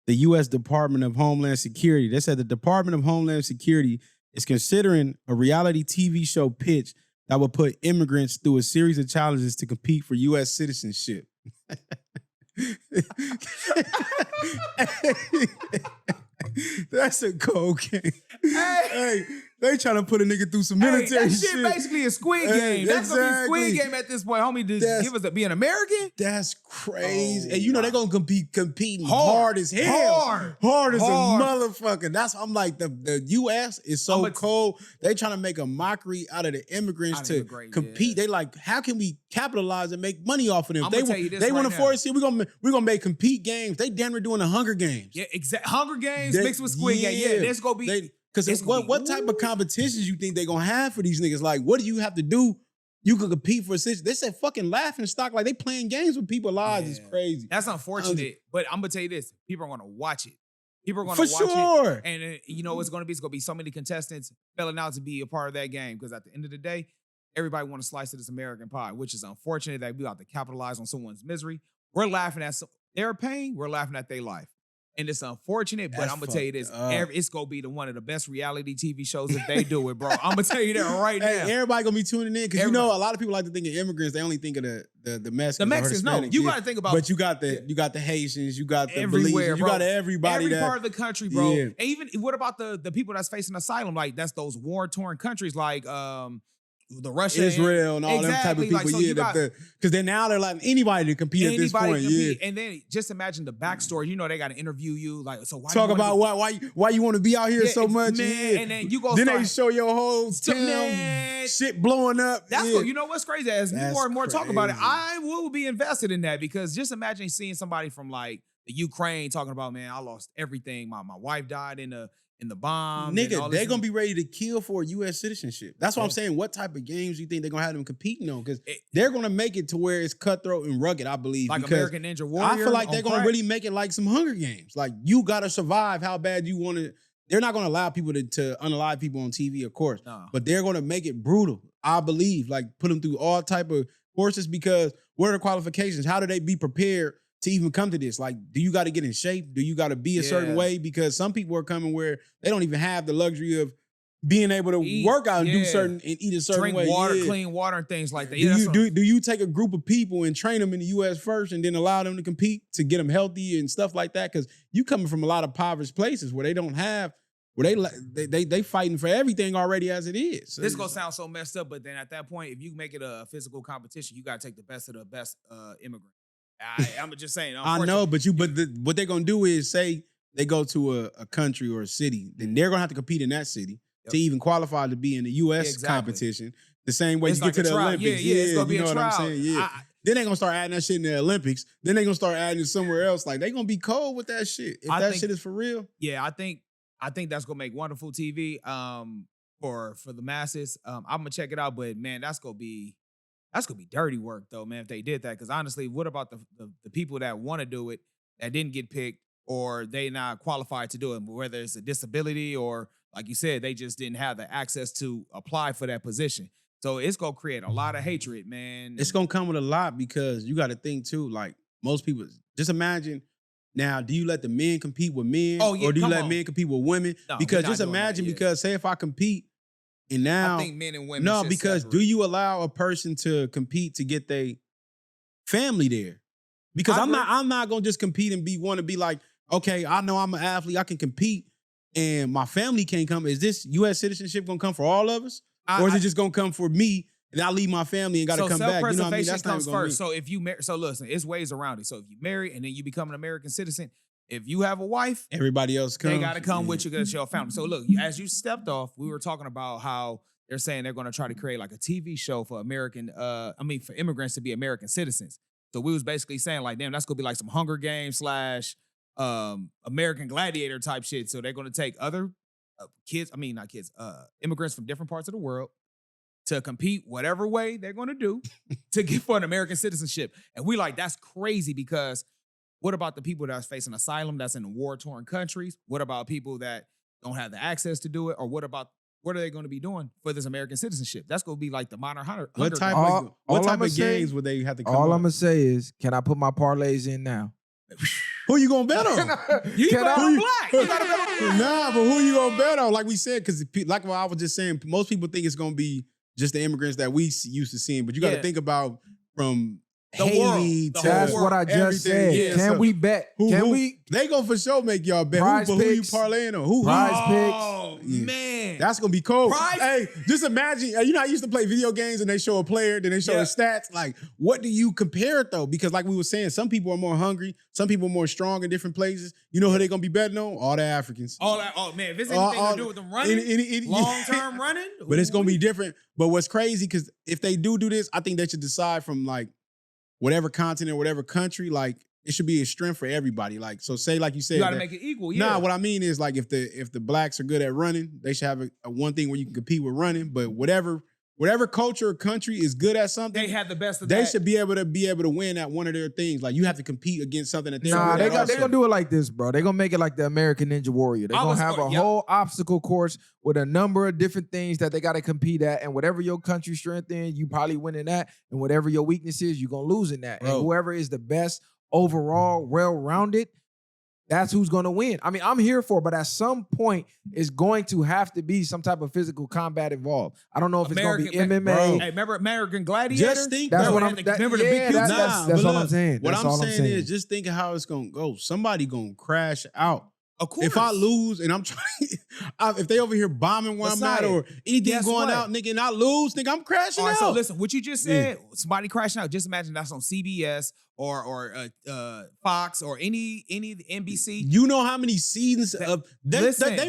U.S. Department of Homeland Security. They said the Department of Homeland Security is considering a reality TV show pitch that would put immigrants through a series of challenges to compete for U.S. citizenship. That's a cold game. Hey, they trying to put a nigga through some military that shit. Basically a Squid Game. That's gonna be Squid Game at this point, homie. Give us be an American. That's crazy. And you know they're gonna competing hard as hell, hard as a motherfucker. That's I'm like the U.S. is so cold. They trying to make a mockery out of the immigrants to compete. They like, how can we capitalize and make money off of them? They want to force it. We're gonna make compete games. They damn near doing the Hunger Games. Yeah, exactly. Hunger Games mixed with Squid Game. Yeah, that's gonna be. Because what type of competitions you think they gonna have for these niggas? Like, what do you have to do? You could compete for a situation. They said fucking laughing stock. Like, they playing games with people's lives. It's crazy. That's unfortunate. But I'm gonna tell you this: people are gonna watch it. People are gonna watch it. And you know what's gonna be? It's gonna be so many contestants filling out to be a part of that game. Because at the end of the day, everybody want to slice of this American pie, which is unfortunate that we have to capitalize on someone's misery. We're laughing at their pain. We're laughing at their life. And it's unfortunate, but I'm going to tell you this. It's going to be one of the best reality TV shows if they do it, bro. I'm going to tell you that right now. Everybody going to be tuning in because, you know, a lot of people like to think of immigrants. They only think of the Mexicans. The Mexicans, no. You got to think about. But you got the Haitians, you got the Belizeans, you got everybody. Every part of the country, bro. Yeah. And even, what about the people that's facing asylum? Like, that's those war-torn countries like the Russia, Israel, and all them type of people. Because then now they're like anybody to compete at this point. Yeah. And then just imagine the backstory. You know, they got to interview you. Like, so why talk about why you want to be out here so much? Man, and then you go. Then they show your whole town shit blowing up. That's what, you know what's crazy. As more and more talk about it, I will be invested in that because just imagine seeing somebody from like the Ukraine talking about, man, I lost everything. My wife died in the bomb. Nigga, they're going to be ready to kill for U.S. citizenship. That's what I'm saying. What type of games do you think they're going to have them competing on? Because they're going to make it to where it's cutthroat and rugged, I believe. Like American Ninja Warrior? I feel like they're going to really make it like some Hunger Games. Like, you got to survive how bad you want to they're not going to allow people to unalive people on TV, of course. No. But they're going to make it brutal, I believe. Like, put them through all type of courses because what are the qualifications? How do they be prepared to even come to this? Like, do you got to get in shape? Do you got to be a certain way? Because some people are coming where they don't even have the luxury of being able to work out and do certain and eat a certain way. Drink water, clean water, and things like that. Do you take a group of people and train them in the U.S. first and then allow them to compete to get them healthy and stuff like that? Because you coming from a lot of impoverished places where they don't have, where they fighting for everything already as it is. This gonna sound so messed up, but then at that point, if you make it a physical competition, you gotta take the best of the best immigrant. I'm just saying. I know, but what they're gonna do is say they go to a country or a city, then they're gonna have to compete in that city. To even qualify to be in the U.S. competition, the same way it's you like get to the trial. Olympics. It's gonna be a trial. What I'm saying? Yeah. Then they're gonna start adding that shit in the Olympics. Then they're gonna start adding it somewhere else. Like, they're gonna be cold with that shit. If that shit is for real. Yeah, I think that's gonna make wonderful TV for the masses. I'm gonna check it out, but man, that's gonna be dirty work though, man, if they did that. Because honestly, what about the people that want to do it that didn't get picked or they not qualified to do it, whether it's a disability or like you said, they just didn't have the access to apply for that position. So it's going to create a lot of hatred, man. It's going to come with a lot because you got to think too, like most people, just imagine now, do you let the men compete with men or do you let men compete with women? No, because just imagine, because say if I compete and now. I think men and women No, because separate. do you allow a person to compete to get their family there? Because I'm not going to just compete and want to be like, okay, I know I'm an athlete, I can compete. And my family can't come. Is this U.S. citizenship gonna come for all of us, or is it just gonna come for me and I leave my family and got to come back? You know what I mean? That's comes first. So if you so listen, it's ways around it. So if you marry and then you become an American citizen, if you have a wife, everybody else comes. They got to come with you because it's your family. So look, as you stepped off, we were talking about how they're saying they're going to try to create like a TV show for for immigrants to be American citizens. So we was basically saying like, damn, that's gonna be like some Hunger Games / American Gladiator type shit. So they're going to take other immigrants from different parts of the world to compete whatever way they're going to do to get for an American citizenship. And we like, that's crazy because what about the people that's facing asylum that's in war-torn countries? What about people that don't have the access to do it? Or what are they going to be doing for this American citizenship? That's going to be like the modern Hunger. What type of games would they have to come All up? I'm going to say is, can I put my parlays in now? Who you gonna bet on? You bet on black. You gotta bet on black. Nah, but who you gonna bet on? Like we said, because like what I was just saying, most people think it's gonna be just the immigrants that we used to seeing, but you got to think about from the Haiti world. to That's what I just said. Yeah, can we bet? Can we? They gonna for sure make y'all bet. Prize Who you picks. parlaying on? Who? Prize Oh, picks. man. That's gonna be cold. Prize- Hey, just imagine. You know, I used to play video games and they show a player, then they show his stats. Like, what do you compare it though? Because like we were saying, some people are more hungry, some people are more strong in different places. You know who they gonna be betting on? All the Africans. All that. Oh man, if it's anything to do with them running, long-term running, but it's gonna be different. But what's crazy, because if they do this, I think they should decide from like whatever continent, whatever country, like it should be a strength for everybody. Like, so say like you said, you gotta make it equal. Yeah. Nah, what I mean is like if the blacks are good at running, they should have a one thing where you can compete with running. But whatever culture or country is good at something, they have the best of they that. should be able to win at one of their things. Like you have to compete against something that they're Nah, good at they're gonna do it like this, bro. They're gonna make it like the American Ninja Warrior. They're gonna have a whole obstacle course with a number of different things that they gotta compete at. And whatever your country's strength in, you probably win in that. And whatever your weakness is, you're gonna lose in that. Bro. And whoever is the best overall, well-rounded, that's who's gonna win. I mean, I'm here for it, but at some point, it's going to have to be some type of physical combat involved. I don't know if it's gonna be MMA. Hey, remember American Gladiator? Just think. That's bro, what I'm. remember the big dudes? That's what I'm saying. What That's I'm all saying is just thinking how it's gonna go. Somebody gonna crash out. Of course. If I lose and I'm trying, if they over here bombing where I'm at or anything going out, nigga, and I lose, nigga, I'm crashing out. So listen, what you just said, somebody crashing out. Just imagine that's on CBS or Fox or any NBC. You know how many seasons of they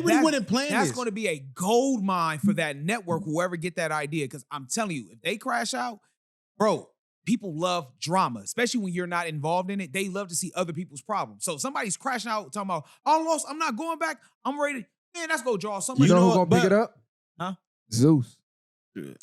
really wouldn't plan That's this. going to be a gold mine for that network. Whoever get that idea, because I'm telling you, if they crash out, bro. People love drama, especially when you're not involved in it. They love to see other people's problems. So somebody's crashing out talking about, I lost, I'm not going back. I'm ready. Man, let's go draw somebody. You know who's gonna pick it up? Huh? Zeus.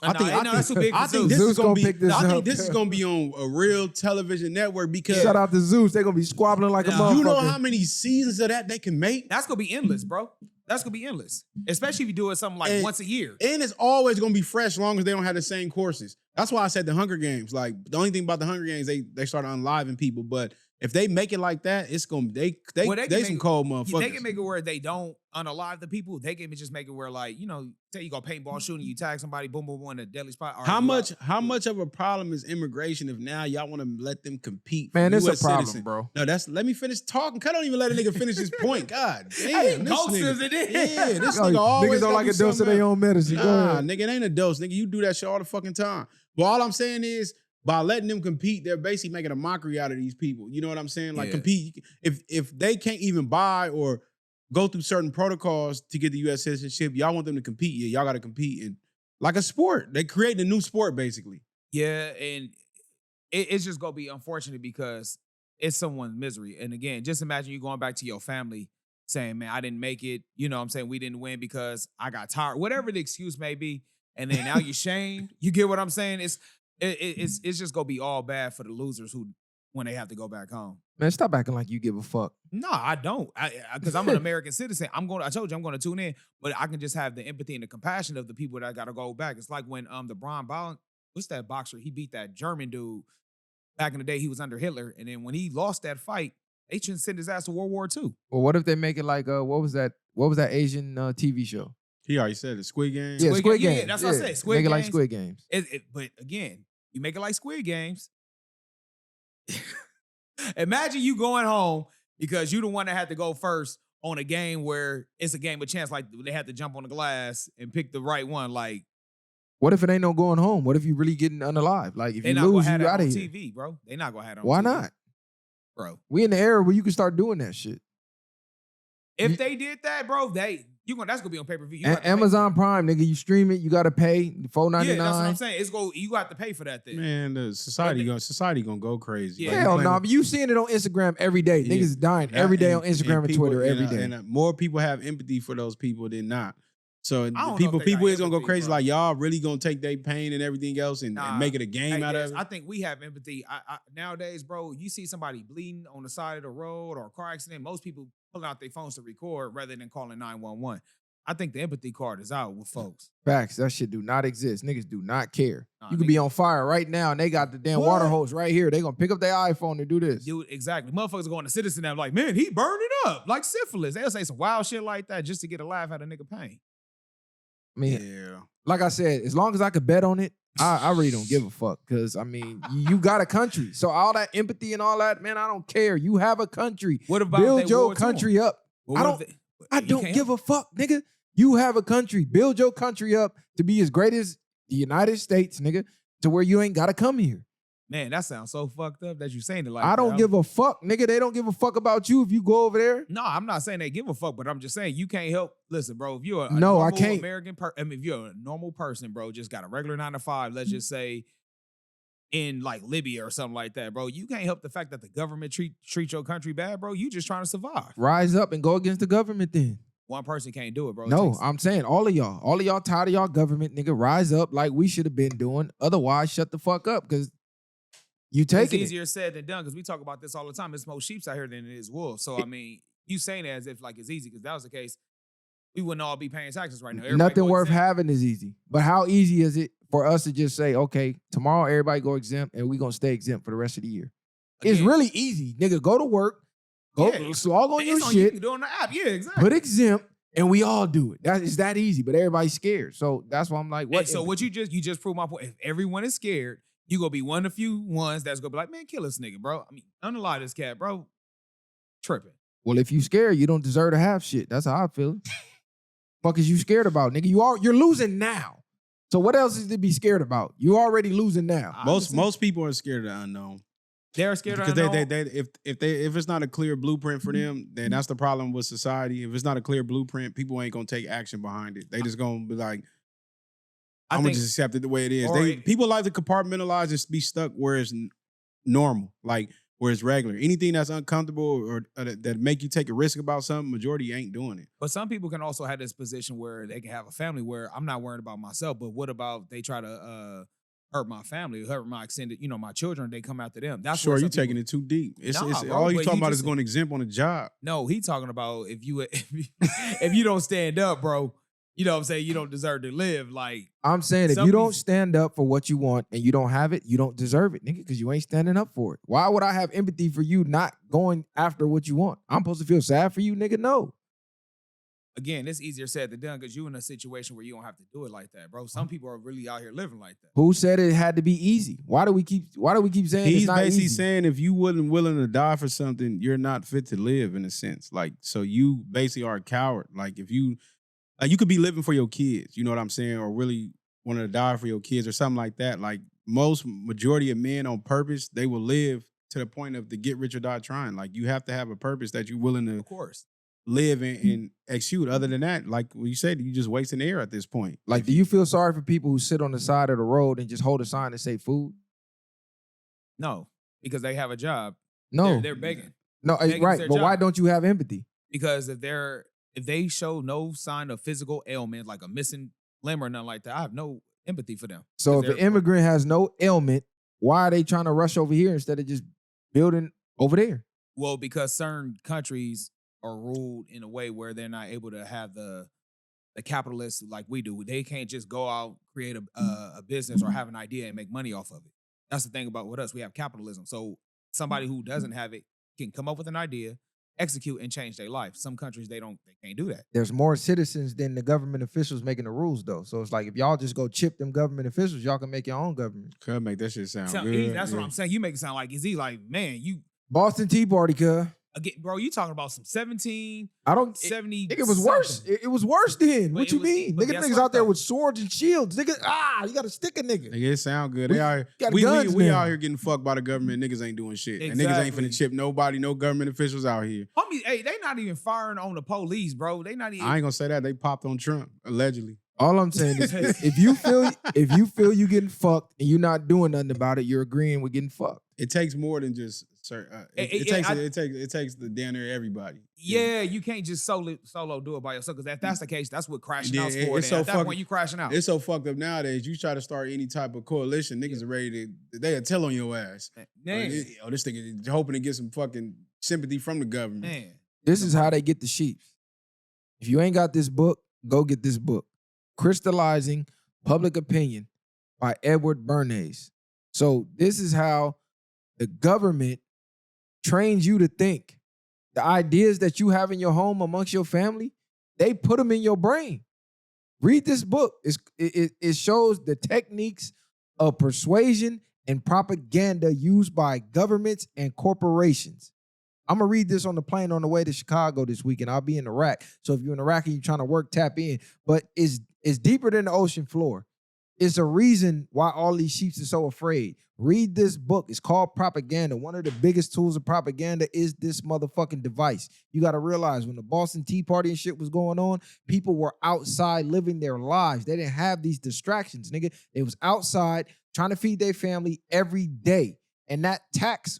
I think that's too big. I think this is gonna be. I think this is gonna be on a real television network because shout out to Zeus. They're gonna be squabbling like a motherfucker. You know how many seasons of that they can make? That's gonna be endless, bro. That's gonna be endless, especially if you do it something like once a year. And it's always gonna be fresh, as long as they don't have the same courses. That's why I said the Hunger Games. Like the only thing about the Hunger Games, they start unliving people. But if they make it like that, it's gonna they some cold motherfuckers. They can make it where they don't unalive the people. They can just make it where, like, you know, say you go paintball shooting, you tag somebody, boom, boom, boom, in a deadly spot. How much of a problem is immigration if now y'all want to let them compete? Man, it's a problem, citizen? bro. No, let me finish talking. I don't even let a nigga finish his point. God damn, this nigga. Yeah, this nigga always niggas don't like a dose of their own medicine. Nah, nigga, it ain't a dose. Nigga, you do that shit all the fucking time. But all I'm saying is, by letting them compete, they're basically making a mockery out of these people. You know what I'm saying? Like compete. If they can't even buy or go through certain protocols to get the U.S. citizenship, y'all want them to compete. Yeah, y'all got to compete in like a sport. They create a new sport basically. Yeah, and it's just gonna be unfortunate because it's someone's misery. And again, just imagine you going back to your family saying, "Man, I didn't make it." You know what I'm saying? We didn't win because I got tired. Whatever the excuse may be, and then now you're shamed. You get what I'm saying? It's just gonna be all bad for the losers who when they have to go back home. Man, stop acting like you give a fuck. No, I don't. Because I'm an American citizen. I told you I'm gonna tune in, but I can just have the empathy and the compassion of the people that gotta go back. It's like when the what's that boxer? He beat that German dude back in the day. He was under Hitler, and then when he lost that fight, they shouldn't send his ass to World War II. Well, what if they make it like what was that Asian TV show? He already said it. Squid Games. Yeah, Squid Games. Yeah, that's what I said. Squid Make it Games. like Squid Games. But again, you make it like Squid Games. Imagine you going home because you the one that had to go first on a game where it's a game of chance. Like they had to jump on the glass and pick the right one. Like, what if it ain't no going home? What if you really getting unalive? Like if you lose, you out of here. TV, bro. They not gonna have it on Why TV. not, bro? We in the era where you can start doing that shit. If they did that, bro, that's gonna be on pay-per-view. Amazon Prime, nigga, you stream it, you gotta pay $4.99. Yeah, that's what I'm saying. You have to pay for that thing. Man, the society gonna go crazy. Yeah. Hell no, but you seeing it on Instagram every day. Niggas is dying every day on Instagram and Twitter every day. And more people have empathy for those people than not. So people is gonna go crazy. Bro. Like y'all really gonna take their pain and everything else and make it a game out of it. I think we have empathy. Nowadays, bro, you see somebody bleeding on the side of the road or a car accident, most people pulling out their phones to record rather than calling 911. I think the empathy card is out with folks. Facts. That shit do not exist. Niggas do not care. You could be on fire right now and they got the damn water hose right here. They gonna pick up their iPhone and do this. Dude, exactly. Motherfuckers going to Citizen app like, man, he burned it up like syphilis. They'll say some wild shit like that just to get a laugh out of nigga pain. I mean, like I said, as long as I could bet on it, I really don't give a fuck. Because, I mean, you got a country. So all that empathy and all that, man, I don't care. You have a country. What about build your country up? Well, I don't give a fuck, nigga. You have a country. Build your country up to be as great as the United States, nigga, to where you ain't got to come here. Man, that sounds so fucked up that you saying it like I don't give a fuck, nigga. They don't give a fuck about you if you go over there. No, I'm not saying they give a fuck, but I'm just saying you can't help. Listen, bro, if you're a normal I can't. American if you're a normal person, bro, just got a regular 9 to 5, let's just say in like Libya or something like that, bro, you can't help the fact that the government treat your country bad, bro. You just trying to survive. Rise up and go against the government then. One person can't do it, bro. No, I'm saying all of y'all tired of y'all government, nigga. Rise up like we should have been doing. Otherwise, shut the fuck up because you take it. It's easier said than done because we talk about this all the time. It's more sheeps out here than it is wolves. So, I mean, you saying it as if like it's easy because that was the case. We wouldn't all be paying taxes right now. Everybody nothing worth having is easy. But how easy is it for us to just say, okay, tomorrow everybody go exempt and we going to stay exempt for the rest of the year? Again, it's really easy. Nigga, go to work. Log on your shit. You can do it on the app. Yeah, exactly. Put exempt. And we all do it. It's that easy, but everybody's scared. So that's why I'm like, what? So what you just proved my point. If everyone is scared, you gonna be one of the few ones that's gonna be like, man, kill this nigga, bro. I mean, unalive this cat, bro. Tripping. Well, if you scared, you don't deserve to have shit. That's how I feel. Fuck is you scared about, nigga? You're losing now. So what else is to be scared about? You already losing now. Most people are scared of the unknown. They're scared because if it's not a clear blueprint for them, then that's the problem with society. If it's not a clear blueprint, people ain't gonna take action behind it. They just gonna be like, I'm gonna just accept it the way it is. People like to compartmentalize and be stuck where it's normal, like where it's regular. Anything that's uncomfortable or that make you take a risk about something, majority ain't doing it. But some people can also have this position where they can have a family where I'm not worried about myself, but what about they try to hurt my family, hurt my extended, my children, they come after them. That's sure, you taking it too deep. All you talking about is going to exempt on the job. No, he talking about if you don't stand up, bro, you know what I'm saying, you don't deserve to live. Like, I'm saying if you don't stand up for what you want and you don't have it, you don't deserve it, nigga, because you ain't standing up for it. Why would I have empathy for you not going after what you want? I'm supposed to feel sad for you, nigga? No. Again, it's easier said than done because you in a situation where you don't have to do it like that, bro. Some people are really out here living like that. Who said it had to be easy? Why do we keep saying he's it's not basically easy? saying if you wasn't willing to die for something, you're not fit to live in a sense. Like, so you basically are a coward. Like, if you could be living for your kids, you know what I'm saying, or really wanting to die for your kids or something like that. Like, majority of men on purpose, they will live to the point of the get rich or die trying. Like, you have to have a purpose that you're willing to, of course, live and execute. Other than that, like you said, you just wasting air at this point. Like, do you feel sorry for people who sit on the side of the road and just hold a sign and say food? No, because they have a job. No, they're begging. No, right. But why don't you have empathy? Because if they show no sign of physical ailment, like a missing limb or nothing like that, I have no empathy for them. So if an immigrant has no ailment, why are they trying to rush over here instead of just building over there? Well, because certain countries are ruled in a way where they're not able to have the capitalists like we do. They can't just go out, create a business or have an idea and make money off of it. That's the thing about with us. We have capitalism. So somebody who doesn't have it can come up with an idea, execute, and change their life. Some countries, they can't do that. There's more citizens than the government officials making the rules, though. So it's like, if y'all just go chip them government officials, y'all can make your own government. Could make that shit sound good. That's what I'm saying. You make it sound like, is he like, man, you... Boston Tea Party, cuz. Again, bro, you talking about some 17, I don't 70. It was worse. It was worse then. What you mean? Niggas out there with swords and shields. Nigga, you gotta stick a nigga. It sound good. We out here getting fucked by the government. Niggas ain't doing shit. Exactly. And niggas ain't finna chip nobody, no government officials out here. Homie, hey, they not even firing on the police, bro. They not even. I ain't gonna say that. They popped on Trump, allegedly. All I'm saying is, if you feel you getting fucked and you're not doing nothing about it, you're agreeing with getting fucked. It takes more than just it takes the down there everybody. Yeah, you can't just solo do it by yourself, because if that's the case, that's what crashing out's for. At that point, you crashing out. It's so fucked up nowadays. You try to start any type of coalition, niggas are ready to they'll tell on your ass. This thing is hoping to get some fucking sympathy from the government. Man. This is how they get the sheeps. If you ain't got this book, go get this book. Crystallizing Public Opinion by Edward Bernays. So this is how the government trains you to think. The ideas that you have in your home amongst your family, they put them in your brain. Read this book. It shows the techniques of persuasion and propaganda used by governments and corporations. I'm going to read this on the plane on the way to Chicago this weekend. I'll be in Iraq. So if you're in Iraq and you're trying to work, tap in. But it's deeper than the ocean floor. It's a reason why all these sheeps are so afraid. Read this book. It's called Propaganda. One of the biggest tools of propaganda is this motherfucking device. You got to realize when the Boston Tea Party and shit was going on, people were outside living their lives. They didn't have these distractions, nigga. They was outside trying to feed their family every day. And that tax,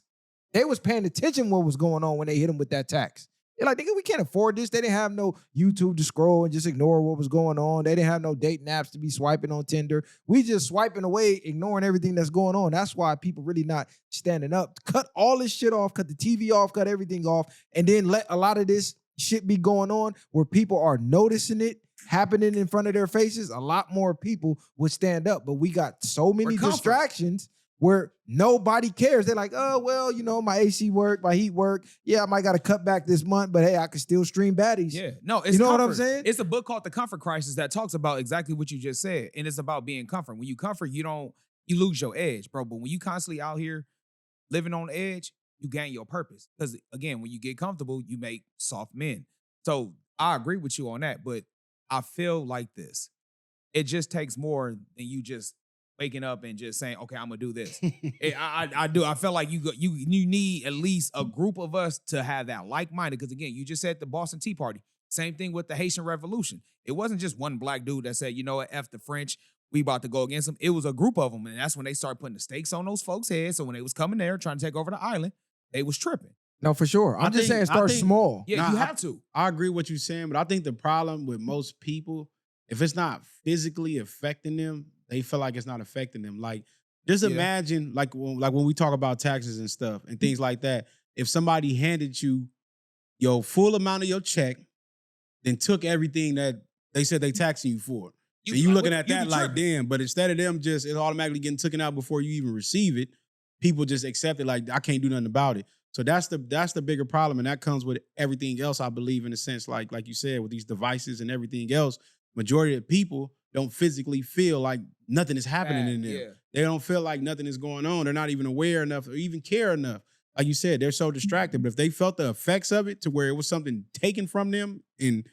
they was paying attention what was going on when they hit them with that tax. They're like, nigga, we can't afford this. They didn't have no YouTube to scroll and just ignore what was going on. They didn't have no dating apps to be swiping on Tinder. We just swiping away, ignoring everything that's going on. That's why people really not standing up. Cut all this shit off, cut the TV off, cut everything off, and then let a lot of this shit be going on where people are noticing it happening in front of their faces. A lot more people would stand up, but we got so many distractions where nobody cares. They're like, oh, well, you know, my AC work, my heat work. Yeah, I might got to cut back this month, but hey, I can still stream baddies. Yeah, no, it's you know comfort. What I'm saying? It's a book called The Comfort Crisis that talks about exactly what you just said. And it's about being comfort. When you comfort, you lose your edge, bro. But when you constantly out here living on the edge, you gain your purpose. Because again, when you get comfortable, you make soft men. So I agree with you on that, but I feel like this. It just takes more than you just waking up and just saying, okay, I'm gonna do this. I do. I feel like you need at least a group of us to have that like-minded. Because again, you just said the Boston Tea Party. Same thing with the Haitian Revolution. It wasn't just one black dude that said, you know what, F the French, we about to go against them. It was a group of them, and that's when they started putting the stakes on those folks' heads. So when they was coming there trying to take over the island, they was tripping. No, for sure. I'm just saying start small. Yeah, you have to. I agree with what you're saying, but I think the problem with most people, if it's not physically affecting them, they feel like it's not affecting them. Like Just imagine, like when we talk about taxes and stuff and things like that, if somebody handed you your full amount of your check, then took everything that they said they taxing you for. So you looking at that like, damn, but instead of them just it automatically getting taken out before you even receive it, people just accept it like, I can't do nothing about it. So that's the bigger problem, and that comes with everything else, I believe, in a sense, like you said, with these devices and everything else. Majority of people don't physically feel like nothing is happening in them. Yeah. They don't feel like nothing is going on. They're not even aware enough or even care enough. Like you said, they're so distracted. But if they felt the effects of it to where it was something taken from them in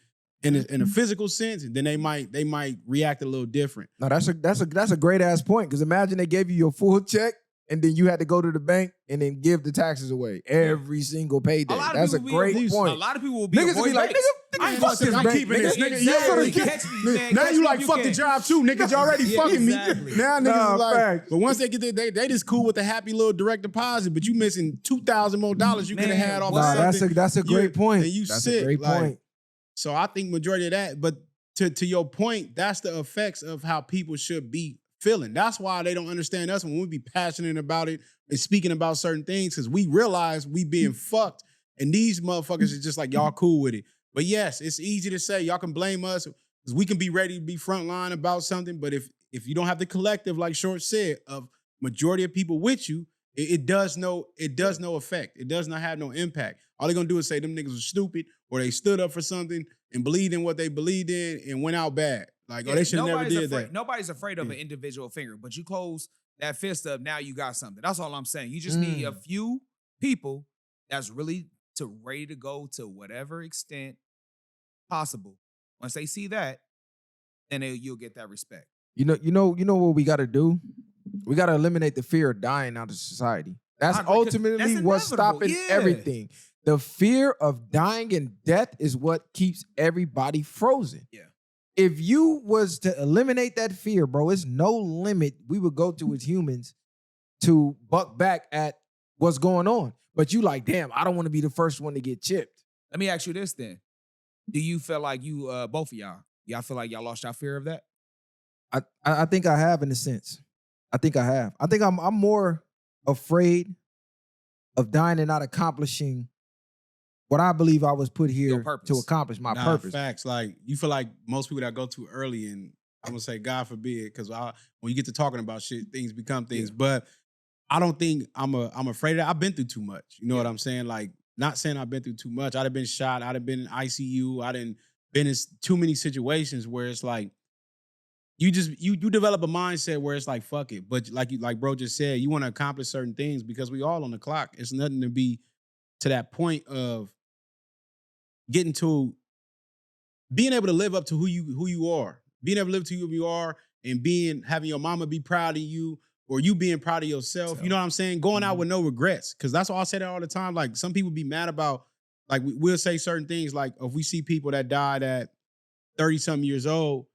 a physical sense, then they might react a little different. No, that's a great ass point. Because imagine they gave you your full check and then you had to go to the bank and then give the taxes away every single payday. That's a great point. A lot of people will be niggas will be like, I'm keeping this, nigga. Exactly. Now you like fuck the job too, nigga. You already fucking me. Now niggas is like, fact. but once they get there, they just cool with the happy little direct deposit. But you missing $2,000 more you could have had off of something. That's a great point. And you that's sick. A great point. So I think majority of that, but to your point, that's the effects of how people should be feeling. That's why they don't understand us when we be passionate about it and speaking about certain things, because we realize we being fucked, and these motherfuckers is just like, y'all cool with it. But yes, it's easy to say, y'all can blame us because we can be ready to be frontline about something, but if you don't have the collective, like Short said, of majority of people with you, it does no effect. It does not have no impact. All they're gonna do is say them niggas are stupid, or they stood up for something and believed in what they believed in and went out bad. Like, they should have never did that. Nobody's afraid of an individual finger, but you close that fist up, now you got something. That's all I'm saying. You just need a few people that's really ready to go to whatever extent possible. Once they see that, then you'll get that respect. You know what we got to do? We got to eliminate the fear of dying out of society. That's ultimately what's stopping everything. The fear of dying and death is what keeps everybody frozen. Yeah. If you was to eliminate that fear, bro, it's no limit we would go to as humans to buck back at what's going on. But you like, damn, I don't want to be the first one to get chipped. Let me ask you this then. Do you feel like you, both of y'all feel like y'all lost your fear of that? I think I have, in a sense. I think I have. I think I'm more afraid of dying and not accomplishing what I believe I was put here to accomplish my purpose. Facts. Like, you feel like most people that go too early, and I'm gonna say God forbid, because when you get to talking about shit, things become things. Yeah. But I don't think I'm afraid of that. I've been through too much. You know what I'm saying? Like, not saying I've been through too much. I'd have been shot. I'd have been in ICU. I'd have been in too many situations where it's like, you develop a mindset where it's like, fuck it. But like bro just said, you want to accomplish certain things because we all on the clock. It's nothing to be to that point of getting to being able to live up to who you are, being able to live to who you are, and having your mama be proud of you, or you being proud of yourself. You know what I'm saying? Going out with no regrets. Because that's why I say that all the time. Like, some people be mad about, like, we'll say certain things, like if we see people that died at 30-something years old,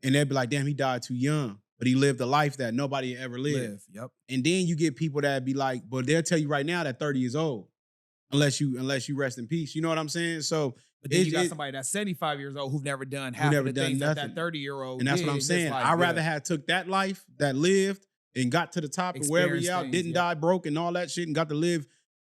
and they'd be like, damn, he died too young, but he lived a life that nobody ever lived. Yep. And then you get people that be like, but they'll tell you right now that 30 years old, unless you rest in peace. You know what I'm saying? So, but then you got somebody that's 75 years old who've never done half of the things that 30-year-old And that's what I'm saying. Like, I'd rather have took that life that lived and got to the top and wherever he out, didn't die broke and all that shit, and got to live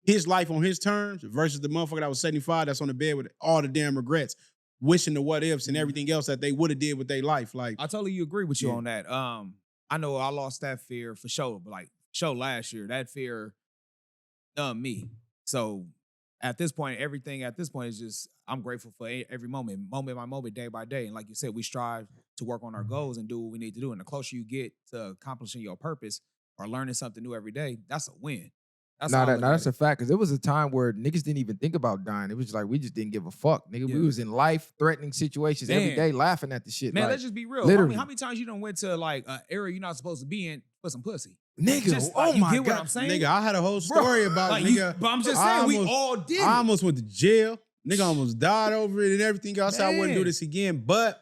his life on his terms, versus the motherfucker that was 75 that's on the bed with all the damn regrets, wishing the what ifs and everything else that they would have did with their life. Like, I totally agree with you on that. I know I lost that fear for sure, but like last year, that fear me. So at this point, everything at this point is just, I'm grateful for every moment by moment, day by day. And like you said, we strive to work on our goals and do what we need to do. And the closer you get to accomplishing your purpose or learning something new every day, that's a win. That's a fact. Because there was a time where niggas didn't even think about dying. It was like, we just didn't give a fuck. Nigga, we was in life-threatening situations every day laughing at the shit. Man, like, let's just be real. Literally. How many times you done went to like an area you're not supposed to be in for some pussy? Nigga, just, oh you my get God. what I'm saying? Nigga, I had a whole story about like nigga. But I'm just saying, we all did. I almost went to jail. Nigga almost died over it and everything else. I wouldn't do this again. But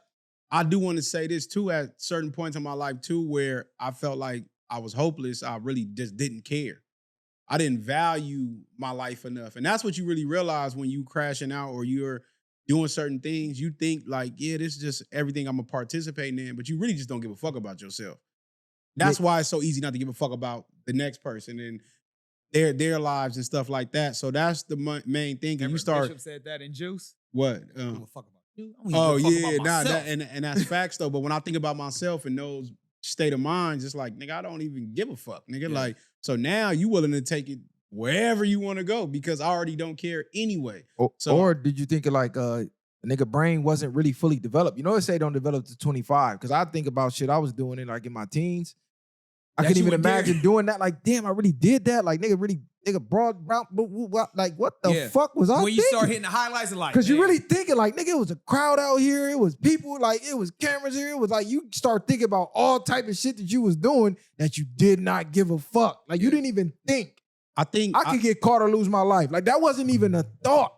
I do want to say this too, at certain points in my life too, where I felt like I was hopeless. I really just didn't care. I didn't value my life enough. And that's what you really realize when you crashing out or you're doing certain things. You think like, yeah, this is just everything I'm participating in, but you really just don't give a fuck about yourself. That's why it's so easy not to give a fuck about the next person and their lives and stuff like that. So that's the main thing. And you start. Bishop said that in Juice. What? I don't give a fuck about you. And that's facts though. But when I think about myself and those state of minds, it's like, nigga, I don't even give a fuck, nigga. Yeah. Like, so now you willing to take it wherever you want to go because I already don't care anyway. Or did you think of like a nigga brain wasn't really fully developed? You know, they say don't develop to 25 because I think about shit I was doing it like in my teens. I couldn't even imagine doing that. Like, damn, I really did that. Like, nigga, broad, like, what the fuck was I thinking? When you start hitting the highlights and like, because you really thinking like, nigga, it was a crowd out here. It was people, like, it was cameras here. It was like, you start thinking about all type of shit that you was doing that you did not give a fuck. Like, you didn't even think. I think I could get caught or lose my life. Like, that wasn't even a thought.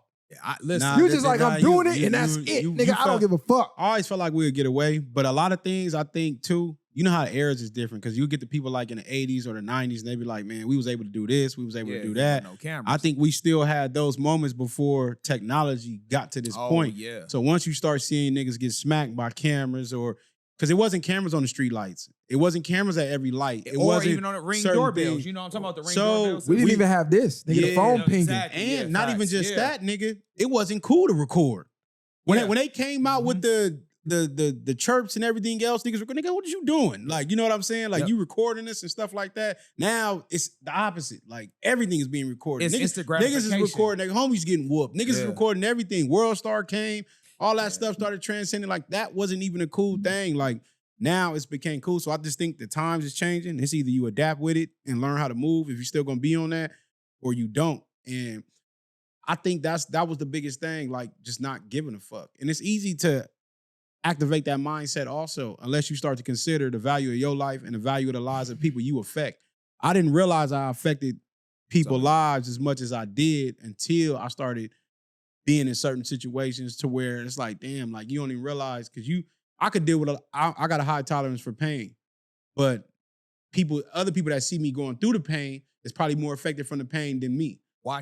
Listen, you just like, I'm doing it and that's it. Nigga, I don't give a fuck. I always felt like we would get away. But a lot of things, I think, too, you know how the eras is different because you get the people like in the 80s or the 90s and they be like, man, we was able to do this. We was able to do that. No cameras. I think we still had those moments before technology got to this point. Yeah. So once you start seeing niggas get smacked by cameras or because it wasn't cameras on the street lights. It wasn't cameras at every light. It wasn't even on the Ring doorbells. You know what I'm talking about, the Ring doorbells? We didn't even have this. Nigga, the phone pinging. Exactly. And not even just that, nigga. It wasn't cool to record. When they came out with the chirps and everything else, niggas were going, nigga, what are you doing? Like, you know what I'm saying? Like, you recording this and stuff like that. Now, it's the opposite. Like, everything is being recorded. It's niggas is recording. Nigga, homies getting whooped. Niggas is recording everything. World Star came. All that stuff started transcending. Like, that wasn't even a cool thing. Like, now it's became cool. So I just think the times is changing. It's either you adapt with it and learn how to move if you're still going to be on that or you don't. And I think that was the biggest thing, like just not giving a fuck. And it's easy to activate that mindset also unless you start to consider the value of your life and the value of the lives of people you affect. I didn't realize I affected people's lives as much as I did until I started being in certain situations to where it's like, damn, like you don't even realize because I could deal with I got a high tolerance for pain, but other people that see me going through the pain is probably more affected from the pain than me.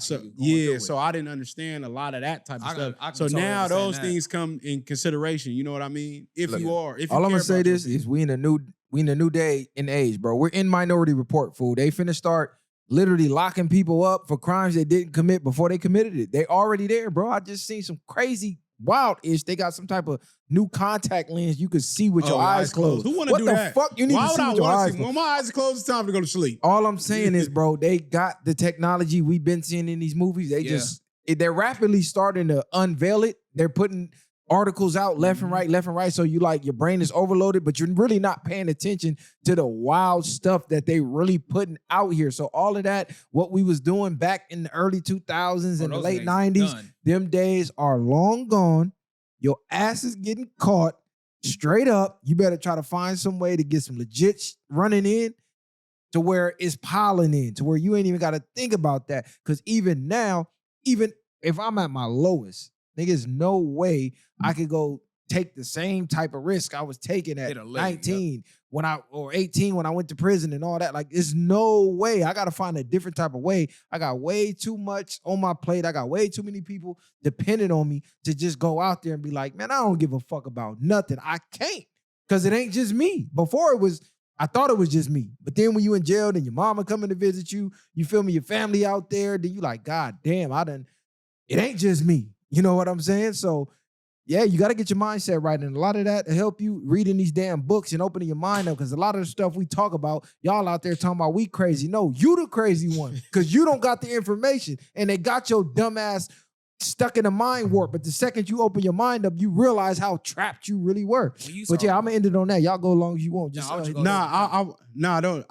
So I didn't understand a lot of that type of stuff. So now those things come in consideration. You know what I mean? All I'm gonna say this is we in a new day in age, bro. We're in Minority Report, fool. They finna start literally locking people up for crimes they didn't commit before they committed it. They already there, bro. I just seen some crazy wild-ish. They got some type of new contact lens you could see with your eyes closed. Who want to do that? What the fuck you need to see with your eyes closed? When my eyes are closed, it's time to go to sleep. All I'm saying is, bro, they got the technology we've been seeing in these movies. They're rapidly starting to unveil it. They're putting articles out left and right. So you like your brain is overloaded, but you're really not paying attention to the wild stuff that they really putting out here. So all of that, what we was doing back in the early 2000s and the late 90s, them days are long gone. Your ass is getting caught straight up. You better try to find some way to get some legit running in to where it's piling in, to where you ain't even got to think about that. Because even now, even if I'm at my lowest, niggas, no way I could go take the same type of risk I was taking at 19 or 18 when I went to prison and all that. Like, there's no way. I got to find a different type of way. I got way too much on my plate. I got way too many people dependent on me to just go out there and be like, man, I don't give a fuck about nothing. I can't, because it ain't just me. Before I thought it was just me. But then when you in jail, then your mama coming to visit you, you feel me, your family out there, then you like, God damn, it ain't just me. You know what I'm saying? So, yeah, you got to get your mindset right. And a lot of that to help you reading these damn books and opening your mind up, because a lot of the stuff we talk about, y'all out there talking about we crazy. No, you the crazy one, because you don't got the information. And they got your dumb ass stuck in a mind warp. But the second you open your mind up, you realize how trapped you really were. But yeah, I'm going to end it on that. Y'all go as long as you want. I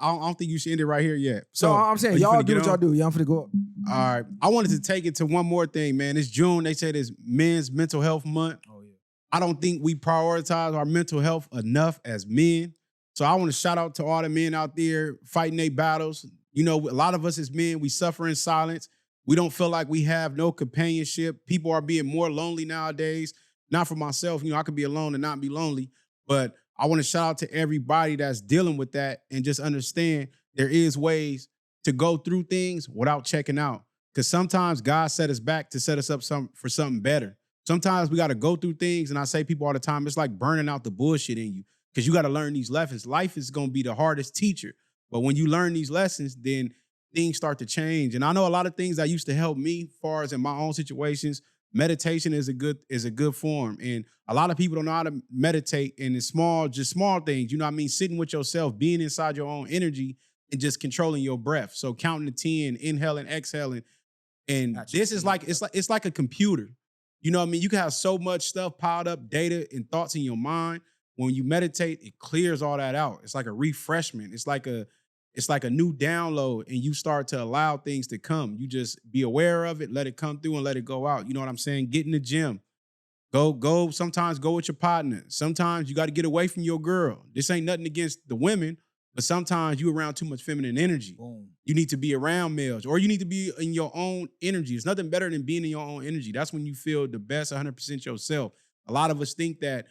don't think you should end it right here yet. So I'm saying, y'all do what y'all do. Y'all finna go up. All right. I wanted to take it to one more thing, man. It's June. They said it's Men's Mental Health Month. Oh, yeah. I don't think we prioritize our mental health enough as men. So I want to shout out to all the men out there fighting their battles. You know, a lot of us as men, we suffer in silence. We don't feel like we have no companionship. People are being more lonely nowadays. Not for myself. You know, I could be alone and not be lonely. But I want to shout out to everybody that's dealing with that and just understand there is ways to go through things without checking out. Because sometimes God set us back to set us up for something better. Sometimes we got to go through things, and I say people all the time, it's like burning out the bullshit in you. because you got to learn these lessons. Life is going to be the hardest teacher. But when you learn these lessons, then things start to change. And I know a lot of things that used to help me, as far as in my own situations, meditation is a good form. And a lot of people don't know how to meditate, and it's just small things. You know what I mean? Sitting with yourself, being inside your own energy, and just controlling your breath. So counting to 10, inhaling, exhaling. And this is like, it's like a computer. You know what I mean? You can have so much stuff piled up, data and thoughts in your mind. When you meditate, it clears all that out. It's like a refreshment. It's like a new download, and you start to allow things to come. You just be aware of it, let it come through, and let it go out. You know what I'm saying? Get in the gym. Go. Sometimes go with your partner. Sometimes you got to get away from your girl. This ain't nothing against the women, but sometimes you around too much feminine energy. Boom. You need to be around males, or you need to be in your own energy. It's nothing better than being in your own energy. That's when you feel the best 100% yourself. A lot of us think that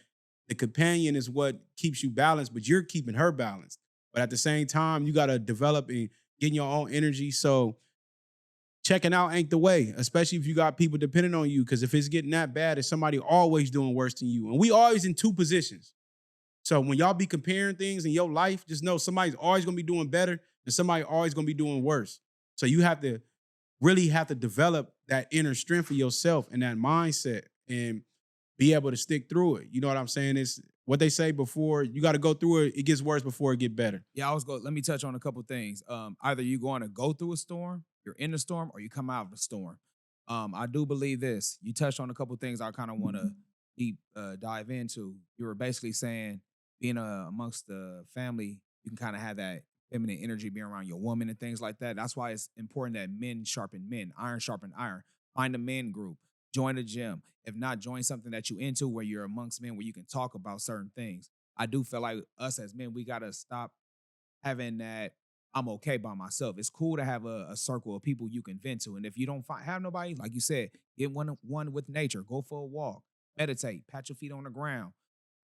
the companion is what keeps you balanced, but you're keeping her balanced. But at the same time, you got to develop and get in your own energy. So checking out ain't the way, especially if you got people depending on you, because if it's getting that bad, it's somebody always doing worse than you. And we always in two positions. So when y'all be comparing things in your life, just know somebody's always going to be doing better and somebody always going to be doing worse. So you have to really develop that inner strength for yourself and that mindset and be able to stick through it. You know what I'm saying? It's what they say before, you got to go through it. It gets worse before it get better. Yeah, let me touch on a couple things. Either you're going to go through a storm, you're in the storm, or you come out of the storm. I do believe this. You touched on a couple things I kind of want to deep dive into. You were basically saying being amongst the family, you can kind of have that feminine energy being around your woman and things like that. That's why it's important that men sharpen men, iron sharpen iron. Find a men group, join a gym. If not, join something that you into where you're amongst men where you can talk about certain things. I do feel like us as men, we got to stop having that I'm okay by myself. It's cool to have a circle of people you can vent to. And if you don't have nobody, like you said, get one with nature. Go for a walk. Meditate. Pat your feet on the ground.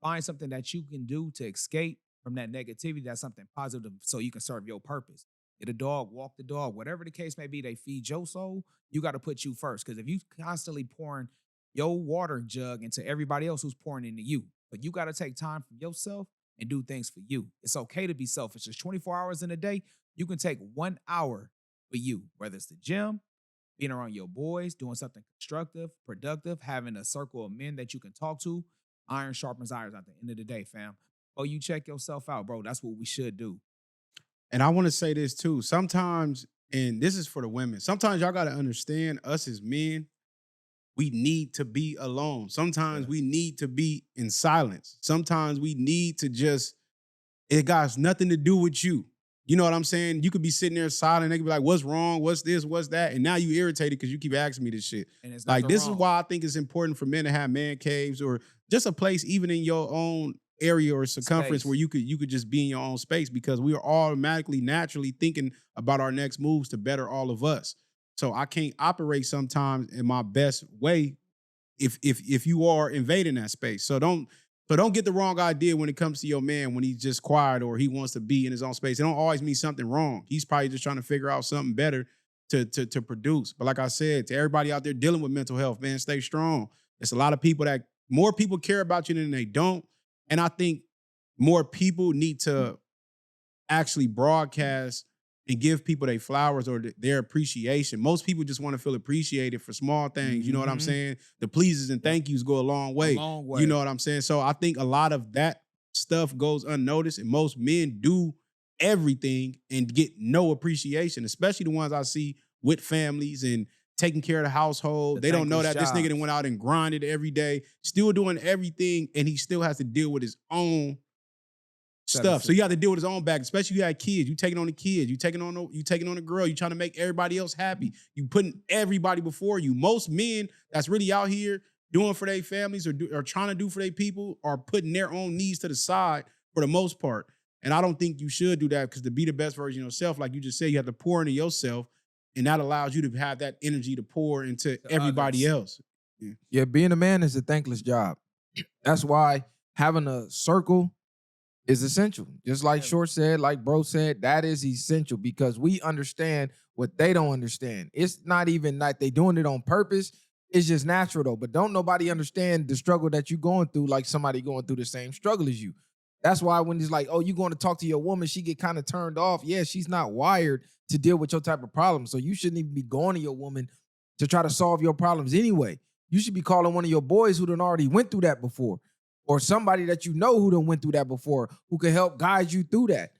Find something that you can do to escape from that negativity. That's something positive so you can serve your purpose. Get a dog, walk the dog. Whatever the case may be, they feed your soul. You got to put you first. Because if you constantly pouring your water jug into everybody else who's pouring into you, but you got to take time for yourself and do things for you. It's okay to be selfish. There's 24 hours in a day. You can take 1 hour for you, whether it's the gym, being around your boys, doing something constructive, productive, having a circle of men that you can talk to. Iron sharpens iron at the end of the day, fam. Oh, you check yourself out, bro. That's what we should do. And I want to say this too. Sometimes, and this is for the women, sometimes y'all got to understand us as men, we need to be alone. Sometimes we need to be in silence. Sometimes we need to it got nothing to do with you. You know what I'm saying? You could be sitting there silent. They could be like, what's wrong? What's this? What's that? And now you irritated because you keep asking me this shit. And it's like, this wrong. is why I think it's important for men to have man caves or just a place even in your own area or circumference where you could just be in your own space, because we are automatically, naturally thinking about our next moves to better all of us. So I can't operate sometimes in my best way if you are invading that space. So don't get the wrong idea when it comes to your man when he's just quiet or he wants to be in his own space. It don't always mean something wrong. He's probably just trying to figure out something better to produce. But like I said, to everybody out there dealing with mental health, man, stay strong. There's a lot of people that more people care about you than they don't. And I think more people need to actually broadcast and give people their flowers or their appreciation. Most people just want to feel appreciated for small things. You know what I'm saying? The pleases and thank yous go a long way. You know what I'm saying? So I think a lot of that stuff goes unnoticed, and most men do everything and get no appreciation, especially the ones I see with families and taking care of the household. They don't know that this nigga done went out and grinded every day, still doing everything, and he still has to deal with his own stuff. So you have to deal with his own back, especially you got kids. You taking on the kids. You taking on the girl. You trying to make everybody else happy. You putting everybody before you. Most men that's really out here doing for their families or trying to do for their people are putting their own needs to the side for the most part. And I don't think you should do that, because to be the best version of yourself, like you just said, you have to pour into yourself, and that allows you to have that energy to pour into everybody else. Yeah, being a man is a thankless job. That's why having a circle is essential. Just like Short said, like Bro said, that is essential, because we understand what they don't understand. It's not even like they doing it on purpose. It's just natural though. But don't nobody understand the struggle that you're going through like somebody going through the same struggle as you. That's why when it's like, oh, you going to talk to your woman, she get kind of turned off. Yeah, she's not wired to deal with your type of problem. So you shouldn't even be going to your woman to try to solve your problems anyway. You should be calling one of your boys who done already went through that before, or somebody that you know who done went through that before, who can help guide you through that.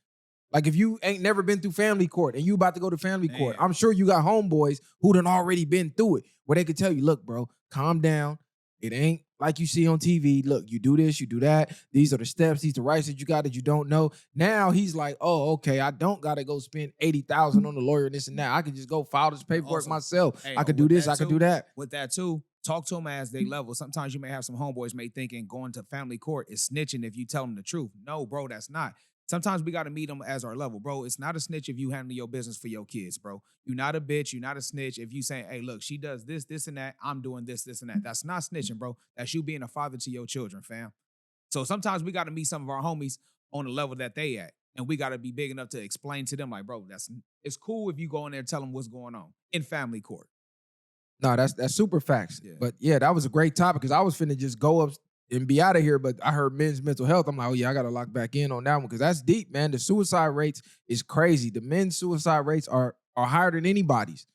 Like if you ain't never been through family court and you about to go to family court, I'm sure you got homeboys who done already been through it, where they could tell you, look, bro, calm down. It ain't like you see on TV. Look, you do this, you do that. These are the steps, these are the rights that you got that you don't know. Now he's like, oh, okay, I don't got to go spend $80,000 on the lawyer and this and that. I can just go file this paperwork myself. I could do this, I could do that. With that too, talk to them as they level. Sometimes you may have some homeboys may thinking going to family court is snitching if you tell them the truth. No, bro, that's not. Sometimes we got to meet them as our level, bro. It's not a snitch if you handle your business for your kids, bro. You're not a bitch. You're not a snitch if you saying, hey, look, she does this, this, and that. I'm doing this, this, and that. That's not snitching, bro. That's you being a father to your children, fam. So sometimes we got to meet some of our homies on the level that they at. And we got to be big enough to explain to them, like, bro, it's cool if you go in there and tell them what's going on in family court. No, that's super facts. Yeah. But yeah, that was a great topic because I was finna just go up and be out of here, but I heard men's mental health. I'm like, oh yeah, I gotta lock back in on that one because that's deep, man. The suicide rates is crazy. The men's suicide rates are higher than anybody's.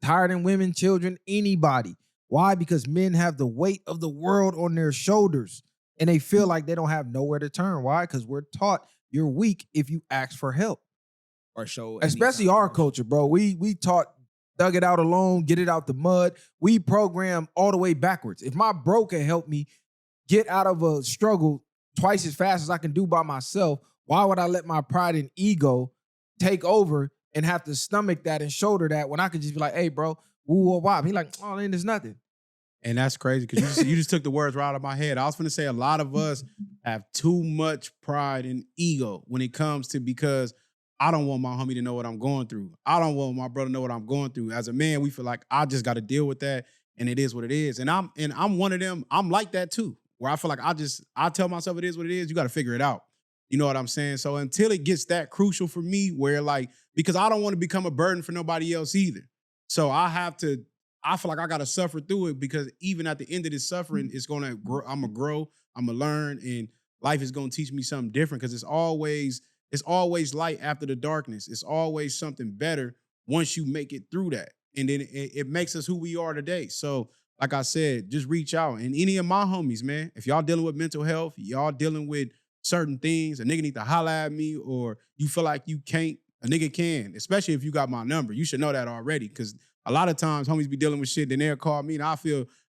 Higher than women, children, anybody. Why? Because men have the weight of the world on their shoulders and they feel like they don't have nowhere to turn. Why? Because we're taught you're weak if you ask for help. Or show, especially our culture, bro. We taught dug it out alone, get it out the mud. We program all the way backwards. If my bro can help me get out of a struggle twice as fast as I can do by myself, why would I let my pride and ego take over and have to stomach that and shoulder that when I could just be like, hey, bro, woo or wop? He like, oh, then there's nothing. And that's crazy because you just took the words right out of my head. I was going to say a lot of us have too much pride and ego when it comes to, because I don't want my homie to know what I'm going through. I don't want my brother to know what I'm going through. As a man, we feel like I just got to deal with that, and it is what it is. And I'm one of them. I'm like that too, where I feel like I tell myself it is what it is. You got to figure it out. You know what I'm saying? So until it gets that crucial for me, where like, because I don't want to become a burden for nobody else either. So I feel like I got to suffer through it, because even at the end of this suffering, it's going to grow. I'm going to grow. I'm going to learn, and life is going to teach me something different, because it's always light after the darkness. It's always something better once you make it through that. And then it makes us who we are today. So like I said, just reach out. And any of my homies, man, if y'all dealing with mental health, y'all dealing with certain things, a nigga need to holler at me, or you feel like you can't, a nigga can, especially if you got my number. You should know that already, because a lot of times homies be dealing with shit, then they'll call me and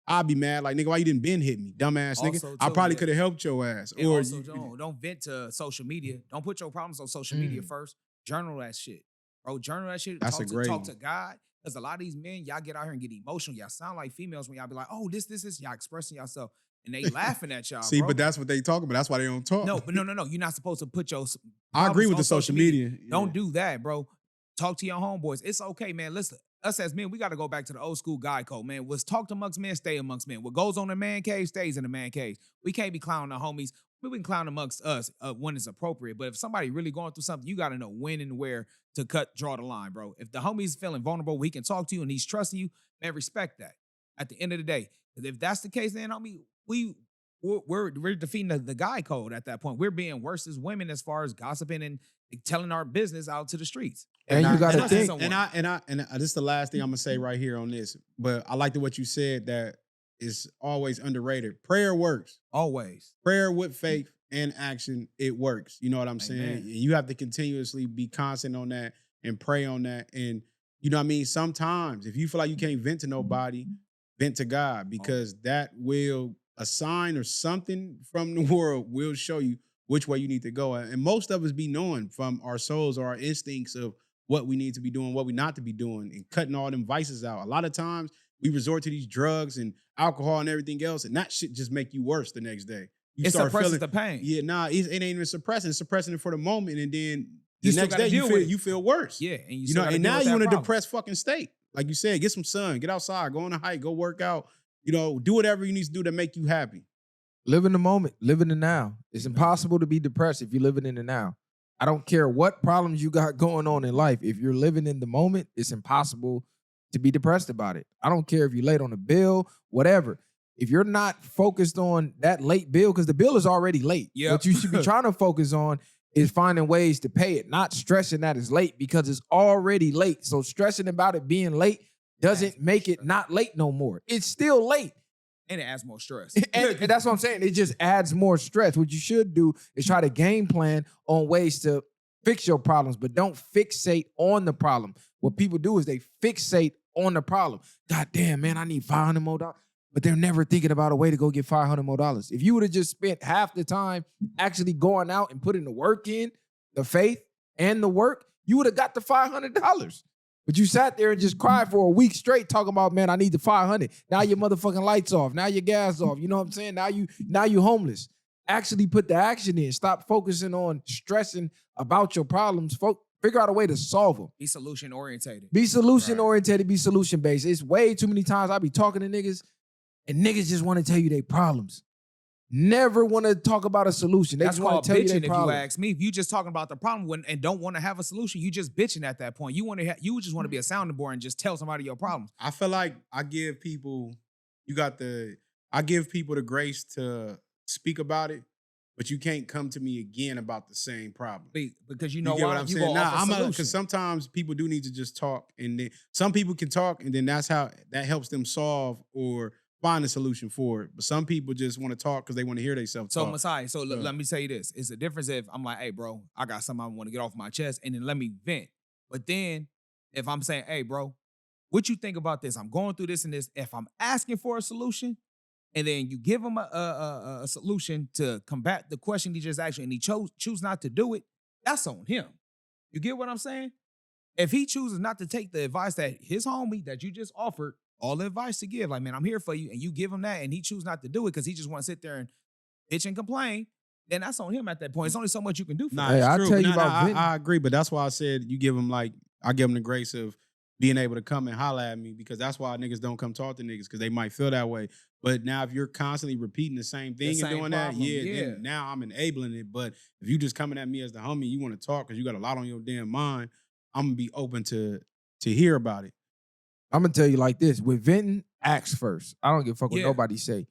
I'll be mad, like, nigga, why you didn't been hit me, dumbass nigga? Too, I probably could have helped your ass. And or also, don't vent to social media. Don't put your problems on social media first. Journal that shit. Bro, journal that shit. That's talk to God. Because a lot of these men, y'all get out here and get emotional. Y'all sound like females when y'all be like, oh, this. Y'all expressing yourself. And they laughing at y'all. See, bro. but that's what they talking about. That's why they don't talk. No. You're not supposed to put your I agree with the social media. Yeah. Don't do that, bro. Talk to your homeboys. It's okay, man. Listen, us as men, we got to go back to the old school guy code, man. What's talked amongst men, stay amongst men. What goes on in the man cave stays in the man cave. We can't be clowning our homies. We can clown amongst us when it's appropriate. But if somebody really going through something, you got to know when and where to draw the line, bro. If the homie's feeling vulnerable, he can talk to you and he's trusting you, man, respect that. At the end of the day, if that's the case, then homie, we're defeating the guy code at that point. We're being worse as women as far as gossiping and telling our business out to the streets. And you got to think. And this is the last thing I'm gonna say right here on this. But I like what you said, that is always underrated. Prayer works. Always. Prayer with faith and action, it works. You know what I'm saying? Amen. And you have to continuously be constant on that and pray on that. And you know what I mean? Sometimes if you feel like you can't vent to nobody, vent to God, because that will, a sign or something from the world will show you which way you need to go. And most of us be knowing from our souls or our instincts of what we need to be doing, what we not to be doing, and cutting all them vices out. A lot of times we resort to these drugs and alcohol and everything else, and that shit just make you worse the next day. It suppresses the pain. Yeah, it ain't even suppressing. It's suppressing it for the moment, and then the next day you feel worse. Yeah, and you know, and now you're in a depressed fucking state. Like you said, get some sun, get outside, go on a hike, go work out. You know, do whatever you need to do to make you happy. Live in the moment. Live in the now. It's impossible to be depressed if you're living in the now. I don't care what problems you got going on in life. If you're living in the moment, it's impossible to be depressed about it. I don't care if you're late on a bill, whatever. if you're not focused on that late bill, because the bill is already late. Yep. What you should be trying to focus on is finding ways to pay it, not stressing that it's late because it's already late. So stressing about it being late doesn't make it not late no more. It's still late. And it adds more stress. And that's what I'm saying. It just adds more stress. What you should do is try to game plan on ways to fix your problems, but don't fixate on the problem. What people do is they fixate on the problem. God damn, man, I need $500 more. But they're never thinking about a way to go get $500 more. If you would have just spent half the time actually going out and putting the work in, the faith and the work, you would have got the $500. But you sat there and just cried for a week straight talking about, man, I need the 500. Now your motherfucking lights off. Now your gas off. You know what I'm saying? Now you homeless. Actually put the action in. Stop focusing on stressing about your problems. Figure out a way to solve them. Be solution orientated. Be solution orientated. Be solution based. It's way too many times I be talking to niggas and niggas just want to tell you their problems. Never want to talk about a solution. They That's just want called to tell you bitching. their If problem. you ask me, if you just talking about the problem and don't want to have a solution, you just bitching at that point. You just want to be a sounding board and just tell somebody your problems. I feel like I give people the grace to speak about it, but you can't come to me again about the same problem. Because you know get why? what I'm You saying? gonna offer solution. Because sometimes people do need to just talk, and then some people can talk, and then that helps them solve or find a solution for it. But some people just want to talk because they want to hear themselves talk. So Messiah, let me tell you this. It's a difference if I'm like, hey, bro, I got something I want to get off my chest, and then let me vent. But then if I'm saying, hey, bro, what you think about this? I'm going through this and this. If I'm asking for a solution, and then you give him a solution to combat the question he just asked you, and he choose not to do it, that's on him. You get what I'm saying? If he chooses not to take the advice that his homie that you just offered, all the advice to give, like, man, I'm here for you, and you give him that, and he choose not to do it because he just want to sit there and bitch and complain, then that's on him at that point. It's only so much you can do for him. I'll tell you about I agree, but that's why I said you give him I give him the grace of being able to come and holler at me, because that's why niggas don't come talk to niggas, because they might feel that way. But now if you're constantly repeating the same thing and doing that, then now I'm enabling it. But if you just coming at me as the homie, you want to talk because you got a lot on your damn mind, I'm gonna be open to hear about it. I'm gonna tell you like this: with venting, ask first. I don't give a fuck what nobody say.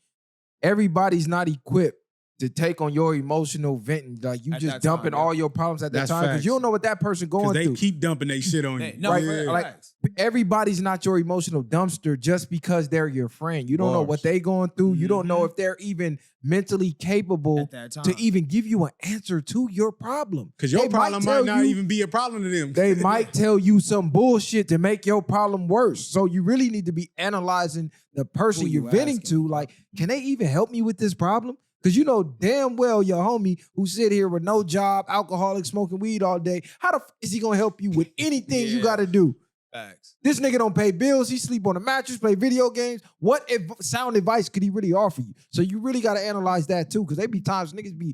Everybody's not equipped to take on your emotional venting. Like you just dumping all your problems at that time because you don't know what that person going through. They keep dumping their shit on you. Like everybody's not your emotional dumpster just because they're your friend. You don't know what they going through. You don't know if they're even mentally capable to even give you an answer to your problem. Because your problem might not even be a problem to them. They might tell you some bullshit to make your problem worse. So you really need to be analyzing the person you're venting to. Like, can they even help me with this problem? Because you know damn well your homie who sit here with no job, alcoholic, smoking weed all day, how the f is he going to help you with anything you got to do? Facts. This nigga don't pay bills. He sleep on a mattress, play video games. What sound advice could he really offer you? So you really got to analyze that too, because they be times niggas be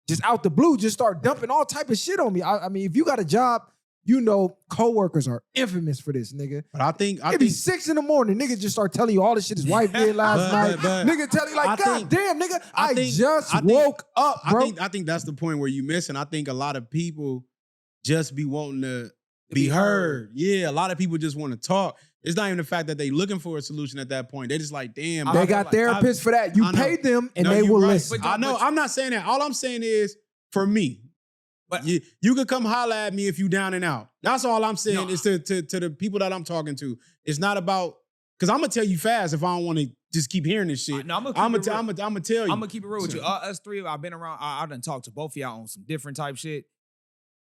just out the blue, just start dumping all type of shit on me. I mean, if you got a job, you know coworkers are infamous for this, nigga. But I think be 6 in the morning, nigga just start telling you all the shit his wife did last night. Nigga tell you like, God damn, nigga, I just woke up, bro. I think that's the point where you miss, and I think a lot of people just be wanting to be heard. Yeah, a lot of people just want to talk. It's not even the fact that they looking for a solution at that point. They just like, damn. They got therapists for that. You pay them and they will listen. I know. I'm not saying that. All I'm saying is, for me, but you could come holler at me if you down and out. That's all I'm saying is to the people that I'm talking to. It's not about, because I'm going to tell you fast if I don't want to just keep hearing this shit. No, I'm going to tell you. I'm going to keep it real with you. Us three, I've been around, I done talked to both of y'all on some different type shit.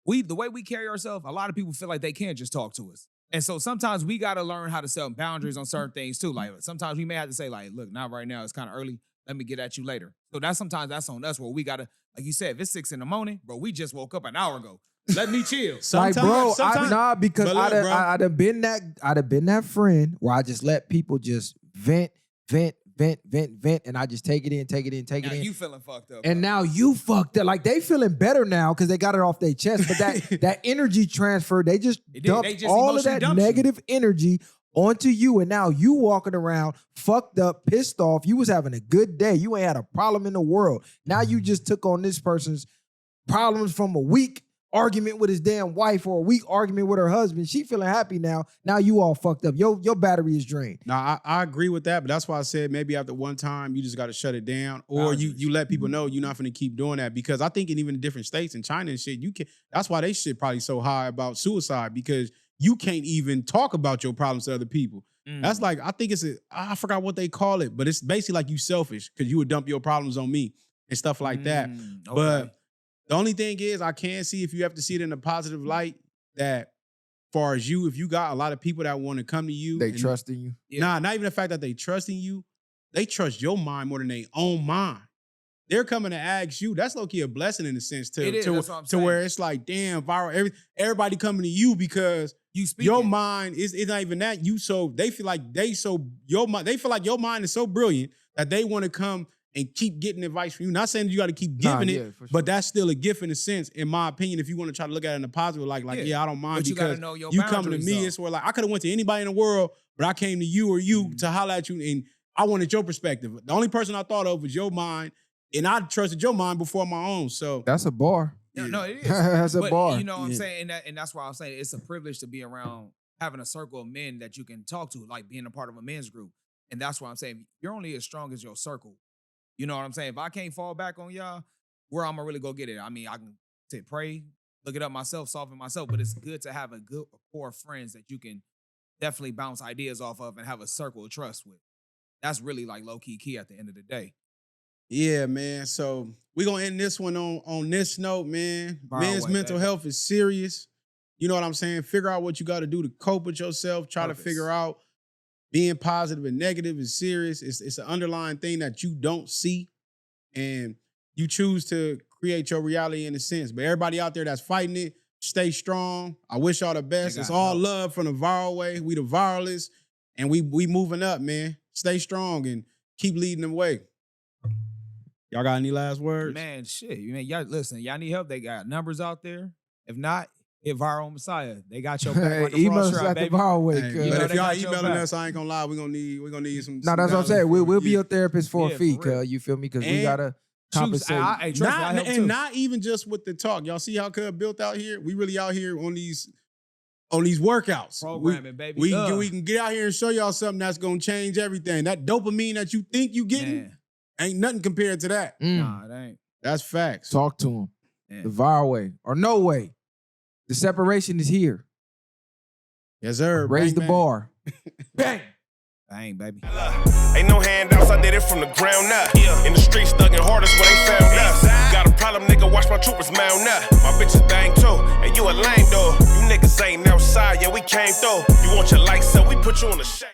The way we carry ourselves, a lot of people feel like they can't just talk to us. And so sometimes we got to learn how to set boundaries on certain things too. Like sometimes we may have to say like, look, not right now. It's kind of early. Let me get at you later. So that's on us where we got to, like you said, if it's 6 in the morning, bro, we just woke up an hour ago. Let me chill. Because I'd have been that friend where I just let people just vent, and I just take it in. Now you feeling fucked up. And now you fucked up. Like they feeling better now because they got it off their chest. But that energy transfer, they just dumped all of that negative energy onto you, and now you walking around fucked up, pissed off. You was having a good day. You ain't had a problem in the world. Now you just took on this person's problems from a week argument with his damn wife or a weak argument with her husband. She feeling happy now. Now you all fucked up. Your battery is drained. Now, I agree with that, but that's why I said maybe after one time, you just got to shut it down, or you let people know you're not going to keep doing that, because I think in even different states in China and shit, you can. That's why they shit probably so high about suicide, because you can't even talk about your problems to other people. That's like, I think I forgot what they call it, but it's basically like you selfish because you would dump your problems on me and stuff like that. Okay. But the only thing is, I can see, if you have to see it in a positive light, that far as you, if you got a lot of people that want to come to you. They trust in you. Nah, not even the fact that they trust in you. They trust your mind more than their own mind. They're coming to ask you. That's low-key a blessing in a sense, to where it's like, damn, viral. Everybody coming to you because your mind is not even that. They feel like your mind. They feel like your mind is so brilliant that they want to come and keep getting advice from you. Not saying you got to keep giving it, sure. But that's still a gift in a sense, in my opinion. If you want to try to look at it in a positive, like I don't mind, but because you coming to me, it's where like I could have went to anybody in the world, but I came to you or you to holler at you, and I wanted your perspective. The only person I thought of was your mind, and I trusted your mind before my own. So that's a bar. No, it is. That's a bar. You know what I'm saying? And that's why I'm saying it's a privilege to be around, having a circle of men that you can talk to, like being a part of a men's group. And that's why I'm saying you're only as strong as your circle. You know what I'm saying? If I can't fall back on y'all, where I'm gonna really go get it? I mean, I can sit, pray, look it up myself, solve it myself, but it's good to have a good core of friends that you can definitely bounce ideas off of and have a circle of trust with. That's really like low-key key at the end of the day. Yeah, man. So we're gonna end this one on this note, man. Men's mental health is serious. You know what I'm saying? Figure out what you got to do to cope with yourself. Try to figure out being positive and negative is serious. It's an underlying thing that you don't see, and you choose to create your reality in a sense. But everybody out there that's fighting it, stay strong. I wish y'all the best. It's all love from the viral way. We the viralists, and we moving up, man. Stay strong and keep leading the way. Y'all got any last words? Man, shit. Man, y'all listen, y'all need help. They got numbers out there. If not, hit Viral Messiah. They got your back like a email us at the viral way. But if y'all emailing us, I ain't gonna lie, we're gonna need some. No, that's what I'm saying. We'll be your therapist for a fee, cuz you feel me? Because we gotta compensate. Not even just with the talk. Y'all see how Cub built out here? We really out here on these workouts. Programming, baby. We can get out here and show y'all something that's gonna change everything. That dopamine that you think you getting ain't nothing compared to that. Nah, it ain't. That's facts. Talk to him. Yeah. The viral way or no way. The separation is here. Yes, sir. Raise the bar. Bang. Bang, baby. Ain't no handouts, I did it from the ground up. In the streets, thugging hardest where they found us. Got a problem, nigga, watch my troopers mount up. My bitches bang too, and you a lame though. You niggas ain't outside, yeah, we came through. You want your lights up, we put you on the shade.